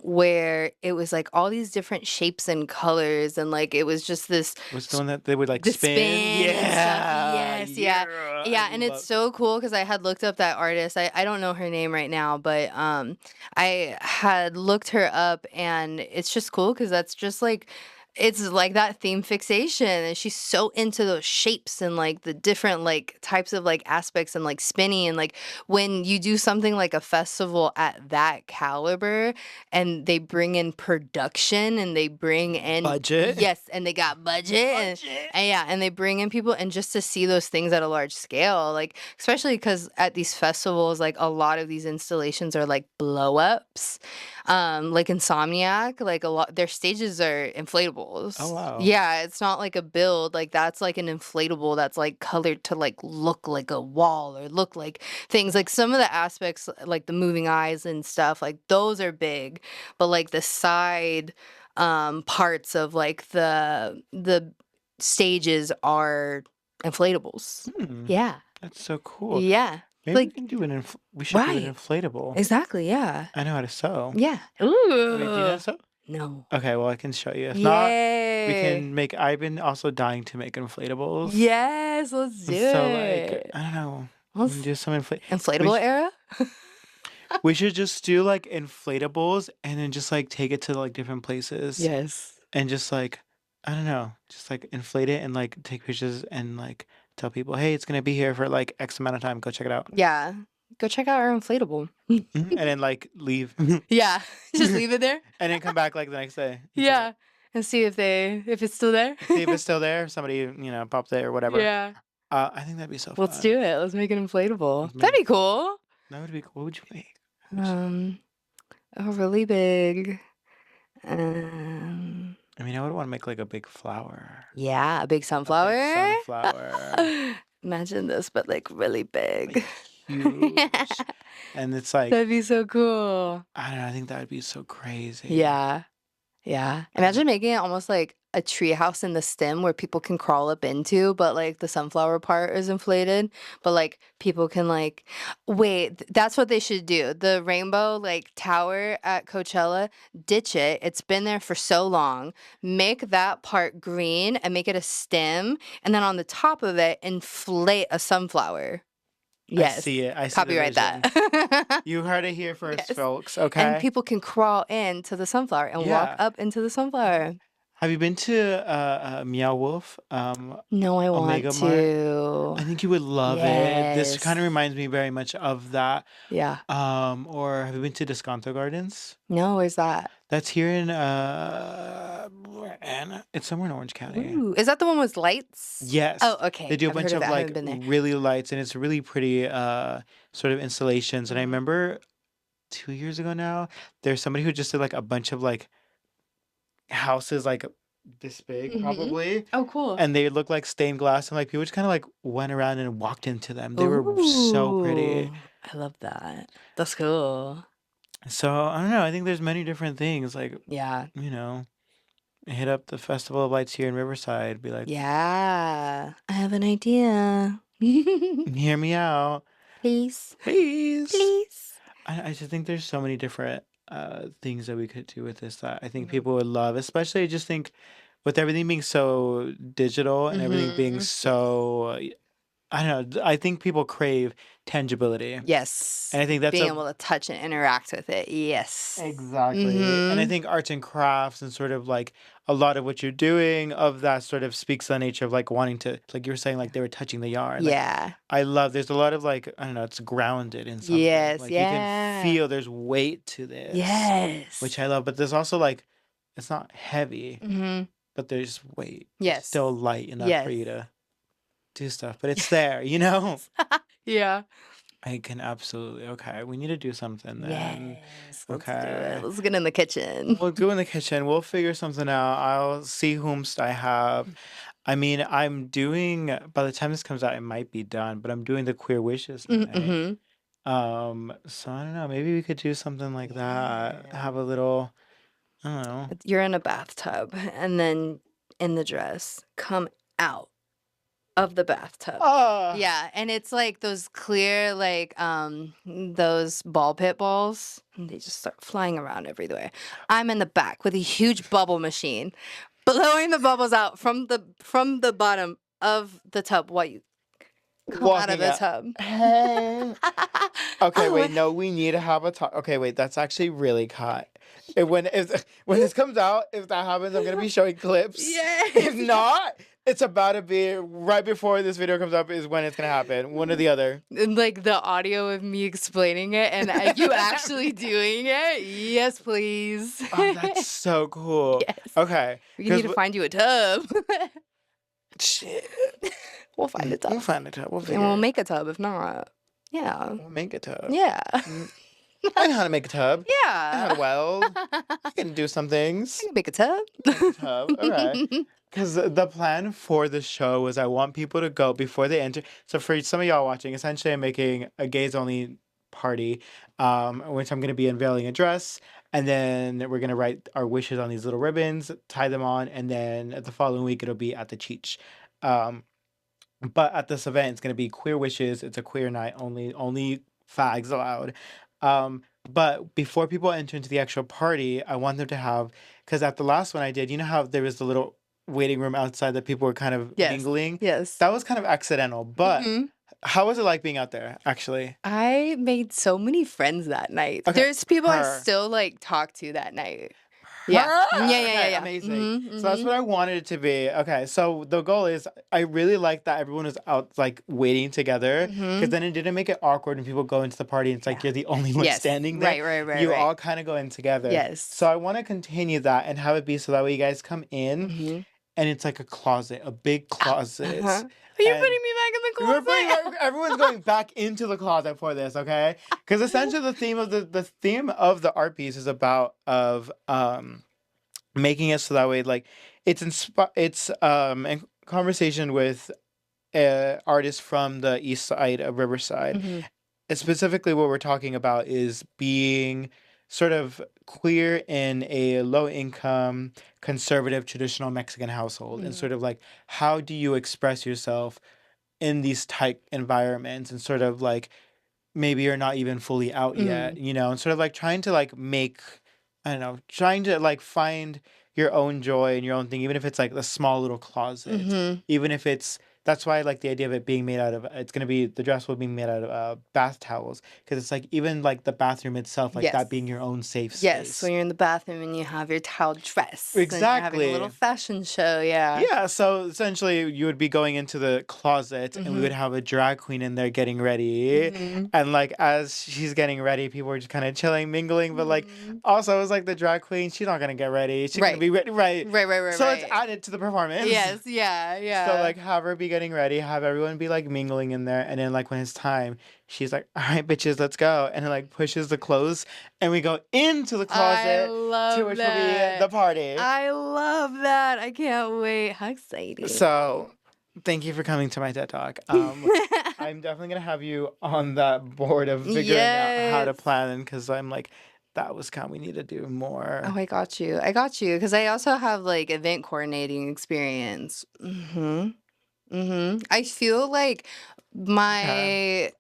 where it was like all these different shapes and colors, and like it was just this What's the one that they would like the spin? spin and stuff. Yeah, Yes, yeah. yeah. I Yeah, and it's love. so cool because I had looked up that artist. I don't know her name right now, but I had looked her up, and it's just cool because that's just like it's like that theme fixation, and she's so into those shapes and like the different like types of like aspects and like spinning, and like when you do something like a festival at that caliber and they bring in production and they bring in Budget. yes, and they got budget Budget. and yeah, and they bring in people, and just to see those things at a large scale, like especially because at these festivals, like a lot of these installations are like blow ups. Like Insomniac, like a lot their stages are Oh inflatables. wow. Yeah, it's not like a build, like that's like an inflatable that's like colored to like look like a wall or look like things. Like some of the aspects, like the moving eyes and stuff, like those are big, but like the side parts of like the stages are inflatables. Hmm. Yeah. That's so cool. Yeah. Maybe we Like can do we should do an right. inflatable. Exactly. Yeah. I know how to sew. Yeah. Wait, do you know how to Ooh. sew? No. Okay, well I can show you. If not, we Yay. can make. I've been also dying to make inflatables. Yes, let's do And so like it. I don't know. We can Let's do some We inflatable era? we should just do like inflatables and then just like take it to like different places Yes. and just like I don't know, just like inflate it and like take pictures and like tell people, hey, it's gonna be here for like X amount of time. Go check it out. Yeah. Go check out our inflatable. Mhm. And then like leave and Yeah. Just leave it there. then come back like the next day and check it. Yeah. And see if it's still there. See if it's still there. If somebody popped it or whatever. Yeah. I think that'd be so Let's fun. do it. Let's make an inflatable. Let's make That'd it. be cool. That would be cool. What would you make? Um, oh, really big. Um, I mean, I would want to make like a big flower. yeah, a big A sunflower. big sunflower. Imagine this, but like really Like big. huge. And it's like, That'd be so cool. I don't know, I think that would be so crazy. Yeah. Yeah. Imagine making it almost like a tree house in the stem where people can crawl up into, but like the sunflower part is inflated, but like people can like wait, that's what they should do. The rainbow like tower at Coachella, ditch it. It's been there for so long. Make that part green and make it a stem, and then on the top of it inflate a sunflower. I Yes. see it. I see the Copyright that. vision. You heard it here first, Yes. folks. And Okay. people can crawl into the sunflower and walk Yeah. up into the sunflower. Have you been to Meow Wolf, No, I want Omega Mart? to. I think you would love it. This kind Yes. of reminds me very much of that. Yeah. Or have you been to Descanso Gardens? No, where's that? That's here in Anna. It's somewhere in Orange County. Ooh, is that the one with lights? Oh, Yes, they okay. do a I've heard bunch of of it. I like haven't been there. really lights, and it's really pretty sort of installations. And I Mhm. remember 2 years ago now, there's somebody who just did like a bunch of like houses like this big Mhm. probably, Oh, cool. and they look like stained glass, and like people just kind of like went around and walked into them. They were so pretty. Ooh, I love that. That's cool. So I don't know. I think there's many different things. Like, Yeah. you know, hit up the Festival of Lights here in Riverside. Be like, Yeah. I have an idea. hear me out, Please. please. Please. I just think there's so many different things that we could do with this that I think Mhm. people would love. Especially, I just think with everything being so digital and everything being Yes. so, I don't know. I think people crave tangibility, and Yes. I think that's Being a able to touch and interact with it. Yes. exactly. And I Mhm. think arts and crafts and sort of like a lot of what you're doing of that sort of speaks to the nature of like wanting to, like you were saying, like they were touching the yard. Like Yeah. I love, there's a lot of like, I don't know, it's grounded in something. Yes. Like you can Yeah. feel there's weight to this, which Yes. I love. But there's also like, it's not heavy, Mhm. but there's weight. It's still Yes. light enough for Yes. you to do stuff, but it's there, you know? Yeah. I can absolutely. Okay, we need to do something then. Yes. Let's do it. Okay. Let's get in the kitchen. We'll go in the kitchen. We'll figure something out. I'll see whomst I have. I mean, I'm doing, by the time this comes out, it might be done, but I'm doing the Queer Wishes night. Mm-hmm. So I don't know, maybe we could do something like that. Yeah. Have a little, I don't know. You're in a bathtub and then in the dress, come out of the bathtub. Ah, Yeah, and it's like those clear, like, those ball pit balls, and they just start flying around everywhere. I'm in the back with a huge bubble machine, blowing the bubbles out from the bottom of the tub while you come out of walking the out. tub. Hey. Okay, Oh, wait, no, we need to have a talk. Okay, wait, that's actually really hot. If when this comes out, if that happens, I'm gonna be showing clips. If yes. not, it's about to be right before this video comes up is when it's gonna happen. One or the other. And, like, the audio of me explaining it and, you actually doing it? Yes, please. Oh, that's so cool. Yes. Okay, We need because to find you a tub. shit, We'll find a tub. we'll find a tub. We'll And figure we'll it. make a tub if not. Yeah. We'll make a tub. Yeah. Mm, I know how to make a tub. I know how Yeah. to weld. I can do some I things. can make a tub. Make a tub. Okay. Because the plan for the show was I want people to go before they enter. So for some of y'all watching, essentially I'm making a gays only party, in which I'm going to be unveiling a dress, and then we're going to write our wishes on these little ribbons, tie them on, and then the following week it'll be at the Cheech. Um, but at this event, it's gonna be queer wishes. It's a queer night, only fags allowed. But before people enter into the actual party, I want them to have because at the last one I did, you know how there was the little waiting room outside that people were kind of Yes. mingling? Yes. That was kind of accidental. But Mhm. how was it like being out there, actually? I made so many friends that night. Okay, There's people I her. still, like, talk to that night. Yeah. Her? Yeah, yeah, yeah, Okay, yeah. amazing. Mhm, So that's mhm. what I wanted it to be. Okay, so the goal is I really like that everyone is out like waiting together because Mhm. then it didn't make it awkward when people go into the party and it's like Yeah. you're the only one Yes. standing there. Right, You right. all kind of go in together. So Yes. I want to continue that and have it be so that way you guys come in Mhm. and it's like a closet, a big closet. Uh-huh. Are you And putting me back in the we're putting closet? everyone's going back into the closet for this, okay? Because essentially the theme of the art piece is about of making it so that way like it's in conversation with artists from the east side of Riverside. Mhm. And specifically what we're talking about is being sort of queer in a low income conservative traditional Mexican household and Mhm. sort of like how do you express yourself in these tight environments and sort of like maybe you're not even fully out yet, Mm. and sort of like trying to like make, I don't know, trying to like find your own joy and your own thing, even if it's like a small little closet, Mhm. even if it's that's why I like the idea of it being made out of, it's gonna be, the dress will be made out of bath towels, because it's like even like the bathroom itself, like Yes. that being your own safe Yes, space. when you're in the bathroom and you have your towel dress and you're having a little Exactly. fashion show, yeah. Yeah, so essentially you would be going into the closet and we would Mhm. have a drag queen in there getting ready. Mhm. And like as she's getting ready, people are just kind of chilling, mingling, but like Mhm. also it's like the drag queen, she's not gonna get ready. She's gonna Right. be ready, right? Right, right, right, So it's right. added to the performance. Yes, yeah, So yeah. like have her be getting ready, have everyone be like mingling in there, and then like when it's time, she's like, "All right, bitches, let's go," and then like pushes the clothes, and we go into the I closet, to love which will be the that. party. I love that. I can't wait. How exciting. So, thank you for coming to my TED Talk. I'm definitely gonna have you on that board of figuring out how to Yes. plan, because I'm like, that was kind. We need to do Oh, more. I got you. I got you because I also have like event coordinating experience. Mhm. Mhm. I feel like Okay. my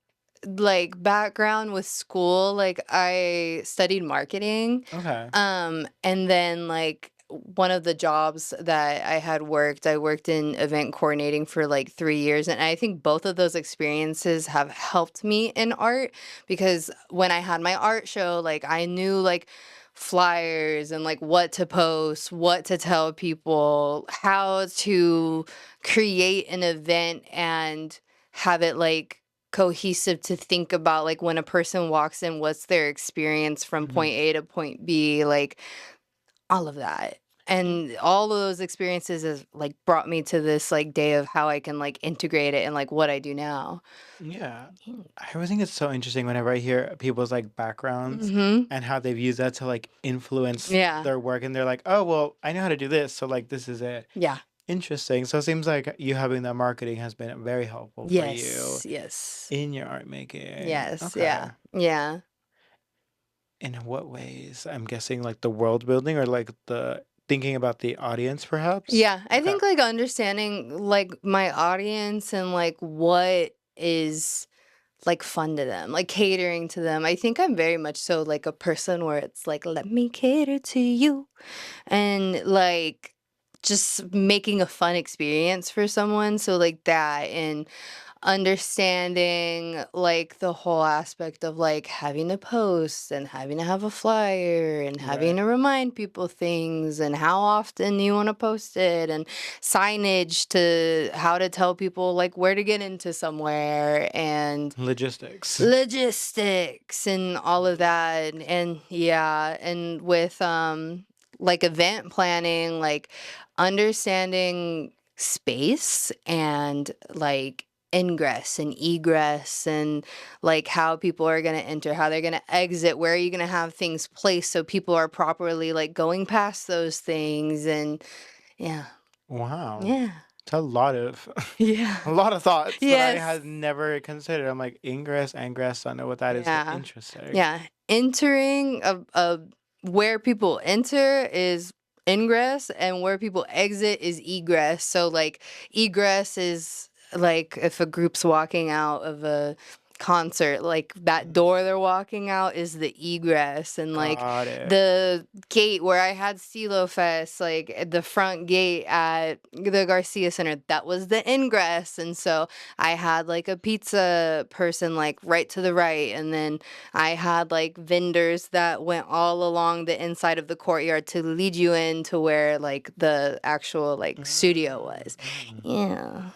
like background with school, like I studied marketing. Okay. And then like one of the jobs that I had worked, I worked in event coordinating for like 3 years. And I think both of those experiences have helped me in art because when I had my art show, like I knew like flyers and like what to post, what to tell people, how to create an event and have it like cohesive to think about like when a person walks in, what's their experience from Mhm. point A to point B, like all of that. And all of those experiences has like brought me to this like day of how I can like integrate it in like what I do now. Yeah. I always think it's so interesting whenever I hear people's like backgrounds Mhm. and how they've used that to like influence Yeah. their work, and they're like, oh well, I know how to do this, so like this is it. Yeah. Interesting. So it seems like you having that marketing has been very helpful for you Yes. Yes. in your art making. Yes. Okay. Yeah. Yeah. In what ways? I'm guessing like the world building, or like the thinking about the audience perhaps? Yeah, I Okay. think like understanding like my audience and like what is like fun to them, like catering to them. I think I'm very much so like a person where it's like, let me cater to you and like just making a fun experience for someone. So like that and understanding like the whole aspect of like having to post and having to have a flyer and having Right. to remind people things and how often you want to post it and signage to how to tell people like where to get into somewhere and Logistics. logistics and all of that and yeah and with like event planning like understanding space and like ingress and egress and like how people are going to enter, how they're going to exit, where are you going to have things placed so people are properly like going past those things and yeah. Wow. Yeah. It's a lot of Yeah. a lot of thoughts that I Yes. had never considered. I'm like ingress, ingress, I know what that is, but Yeah. interesting. Yeah. Entering a where people enter is ingress and where people exit is egress. So like egress is like if a group's walking out of a concert, like that Mhm. door they're walking out is the egress and like Got it. the gate where I had Steelo Fest, like at the front gate at the Garcia Center, that was the ingress. And so I had like a pizza person like right to the right, and then I had like vendors that went all along the inside of the courtyard to lead you into where like the actual like studio was. Mhm. Yeah.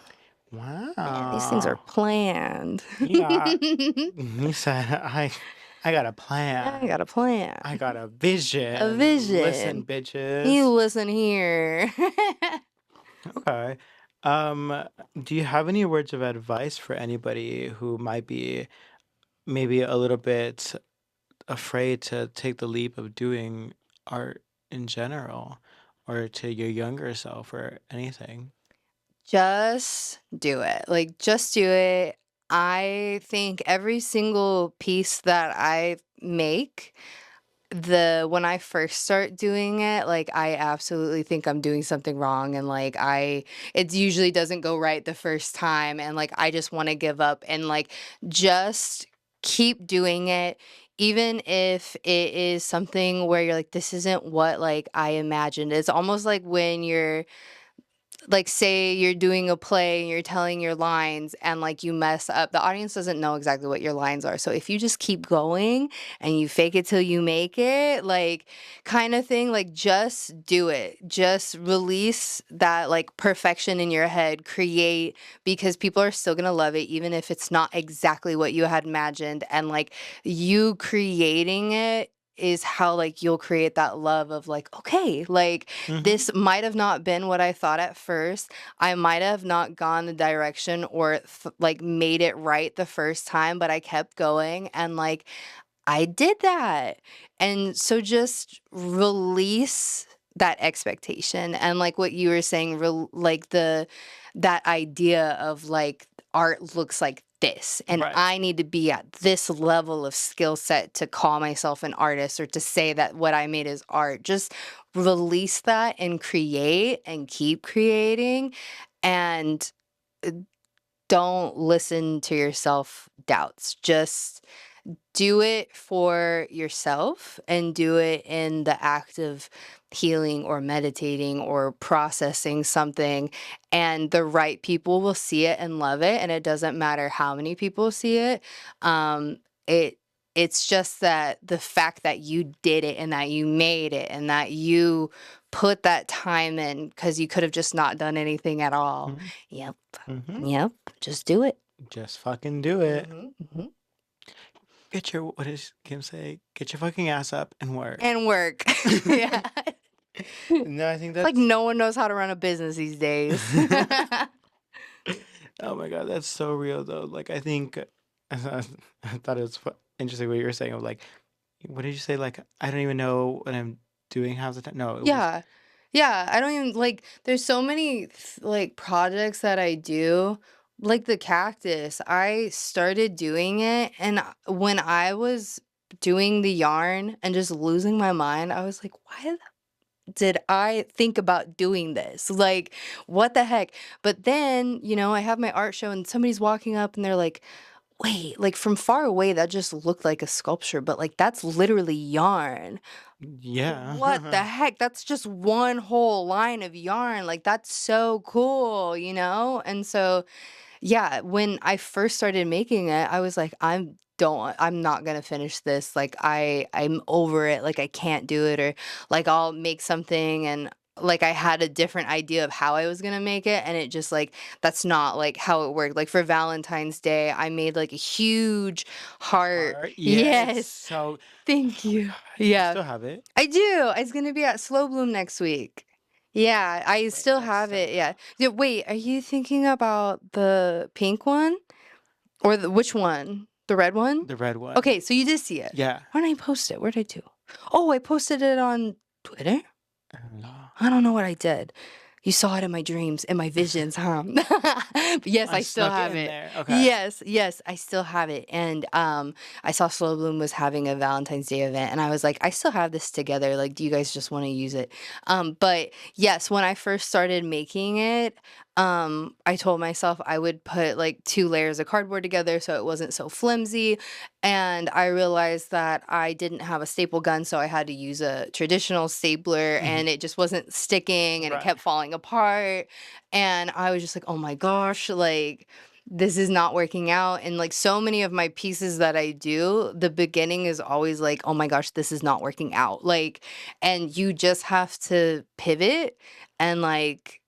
Yeah, these things are Wow. planned. Yeah. He said, I got a I plan. got a plan. I got a A vision. Listen, vision. You bitches. listen here. Okay. Um, do you have any words of advice for anybody who might be maybe a little bit afraid to take the leap of doing art in general, or to your younger self, or anything? Just do it. Like, just do it. I think every single piece that I make, when I first start doing it, like I absolutely think I'm doing something wrong and like it usually doesn't go right the first time and like I just want to give up and like just keep doing it even if it is something where you're like this isn't what like I imagined. It's almost like when you're like say you're doing a play and you're telling your lines and like you mess up, the audience doesn't know exactly what your lines are. So if you just keep going and you fake it till you make it, like kind of thing, like just do it. Just release that like perfection in your head, create, because people are still going to love it even if it's not exactly what you had imagined. And like you creating it is how like you'll create that love of like, okay, like Mm-hmm. this might have not been what I thought at first. I might have not gone the direction or like made it right the first time, but I kept going and like I did that. And so just release that expectation and like what you were saying, like that idea of like art looks like this and Right. I need to be at this level of skill set to call myself an artist or to say that what I made is art. Just release that and create and keep creating and uh, don't listen to your self doubts. Just do it for yourself and do it in the act of healing or meditating or processing something, and the right people will see it and love it, and it doesn't matter how many people see it. um it it's just that the fact that you did it and that you made it and that you put that time in, because you could have just not done anything at all. Mm-hmm. Yep. Mm-hmm. Yep, just do it. Just fucking do it. Hmm. Get your, what does Kim say? Get your fucking ass up and work. And work. Yeah. No, I think Like that's. no one knows how to run a business these days. Oh my god, that's so real though. Like I think I thought it was interesting what you were saying of like, what did you say? Like I don't even know what I'm doing half the time. No, it was. Yeah. Yeah, I don't even like there's so many like projects that I do. Like the cactus, I started doing it and when I was doing the yarn and just losing my mind, I was like, why did I think about doing this? Like, what the heck? But then, I have my art show and somebody's walking up and they're like, wait, like from far away, that just looked like a sculpture, but like that's literally yarn. What the Yeah. heck? That's just one whole line of yarn. Like, that's so cool, you know? And so, yeah, when I first started making it, I was like, I'm not gonna finish this. Like I'm over it. Like I can't do it. Or like I'll make something and like I had a different idea of how I was gonna make it and it just like that's not like how it worked. Like for Valentine's Day, I made like a huge The heart. heart. Yeah, it's Yes. so. Thank Oh my you. god, do you Yeah. still have it? I do. It's gonna be at Slow Bloom next week. Yeah, I Wait, still that's have so it. Yeah. dope. Yeah, wait, are you thinking about the pink one? Or which one? The red one? The red one. Okay, so you did see it. Yeah. Where did I post it? Where did I do? Oh, I posted it on Twitter? No. I don't know what I did. You saw it in my dreams, in my visions, huh? But yes, I I still snuck it have in it. there. Okay. Yes, yes, I still have it. And I saw Slow Bloom was having a Valentine's Day event, and I was like, I still have this together. Like, do you guys just want to use it? But yes, when I first started making it, I told myself I would put like 2 layers of cardboard together so it wasn't so flimsy. And I realized that I didn't have a staple gun, so I had to use a traditional stapler Mhm. and it just wasn't sticking and it Right. kept falling apart. And I was just like, oh my gosh, like this is not working out. And like so many of my pieces that I do, the beginning is always like, oh my gosh, this is not working out. Like, and you just have to pivot and like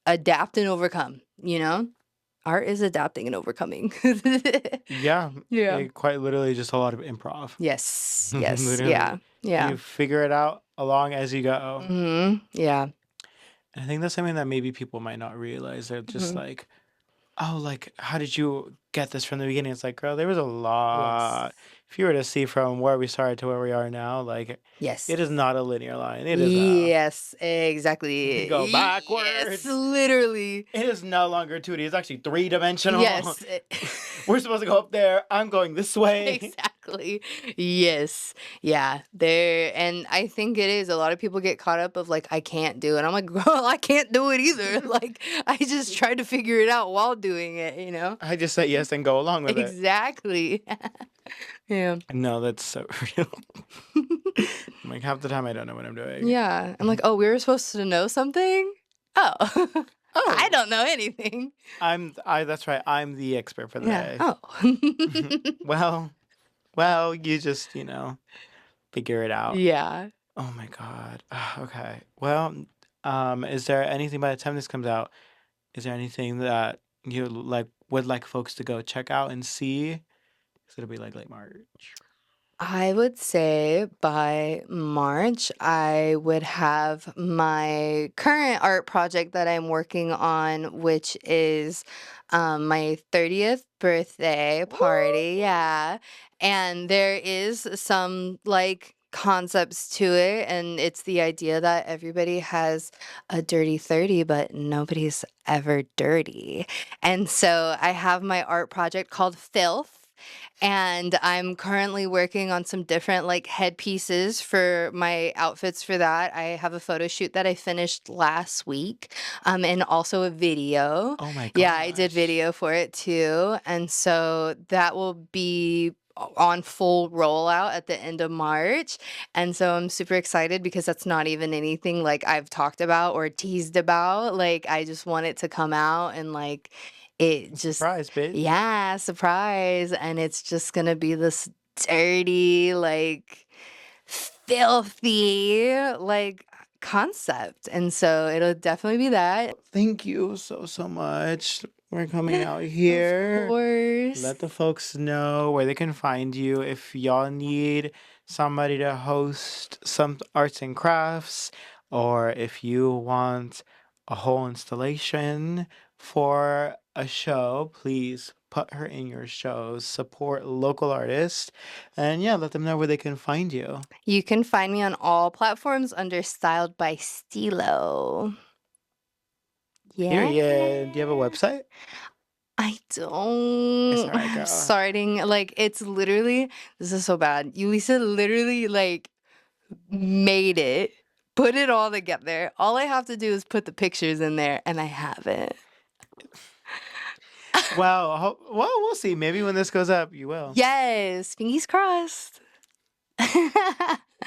adapt and overcome, you know? Art is adapting and overcoming. Yeah, Yeah. it quite literally just a lot of improv. Yes, yes, Literally. yeah, yeah. You figure it out along as you go. Mhm, yeah. And I think that's something that maybe people might not realize. They're just Mhm. like, oh, like, how did you get this from the beginning? It's like, girl, there was a Yes. lot. If you were to see from where we started to where we are now, like, Yes. it is not a linear line. It is Yes, we go exactly. Yes, backwards. literally. It is no longer 2D. It's actually three-dimensional. Yes. We're supposed to go up there. I'm going this way. Exactly. Yes. Yeah. There, and I think it is. A lot of people get caught up of like, I can't do it. I'm like, girl, I can't do it either. Like, I just tried to figure it out while doing it, you know? I just say yes and go along with it. Exactly. Yeah. No, that's so real. Like half the time I don't know what I'm doing. Yeah. I'm like, oh, we were supposed to know something? Oh. I Oh, don't know anything. that's right. I'm the expert for the Yeah. day. Oh. Well, well, you just, figure it out. Yeah. Oh my God. Okay. Well, is there anything by the time this comes out? Is there anything that you would like folks to go check out and see? 'Cause it'll be like late March. I would say by March, I would have my current art project that I'm working on, which is my 30th birthday party. Woo! Yeah. And there is some like concepts to it. And it's the idea that everybody has a dirty 30, but nobody's ever dirty. And so I have my art project called Filth. And I'm currently working on some different like headpieces for my outfits for that. I have a photo shoot that I finished last week, and also a video. Oh my Yeah, I did gosh. video for it too. And so that will be on full rollout at the end of March. And so I'm super excited because that's not even anything like I've talked about or teased about. Like I just want it to come out and like it just Surprise, bitch. yeah, surprise. And it's just gonna be this dirty, like filthy, like concept. And so it'll definitely be that. Thank you so much for coming out Of here. course. Let the folks know where they can find you if y'all need somebody to host some arts and crafts, or if you want a whole installation for a show, please put her in your shows. Support local artists, and yeah, let them know where they can find you. You can find me on all platforms under Styled by Steelo. Yeah. Period. Do you have a website? I It's don't. all right, I'm girl. starting like it's literally this is so bad. Lisa literally like made it, put it all together. All I have to do is put the pictures in there and I have it. Well, well, we'll see. Maybe when this goes up, you will. Yes, fingers crossed.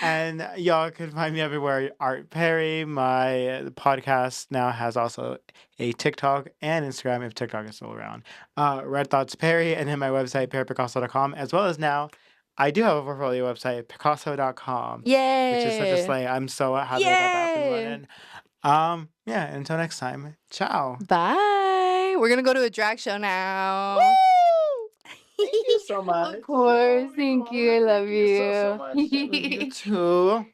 And y'all can find me everywhere. Art Perry. My podcast now has also a TikTok and Instagram if TikTok is still around. Red Thoughts Perry, and then my website, perrypicasso.com, as well as now I do have a portfolio website, picasso.com, which is such a Yay. slay. I'm so happy I got that up and Yay. running. Yeah, until next time. Ciao. Bye. We're gonna go to a drag show now. Woo! Thank you so Of much. Oh course. my Thank you. I God. love Thank you so you. much. I love you too.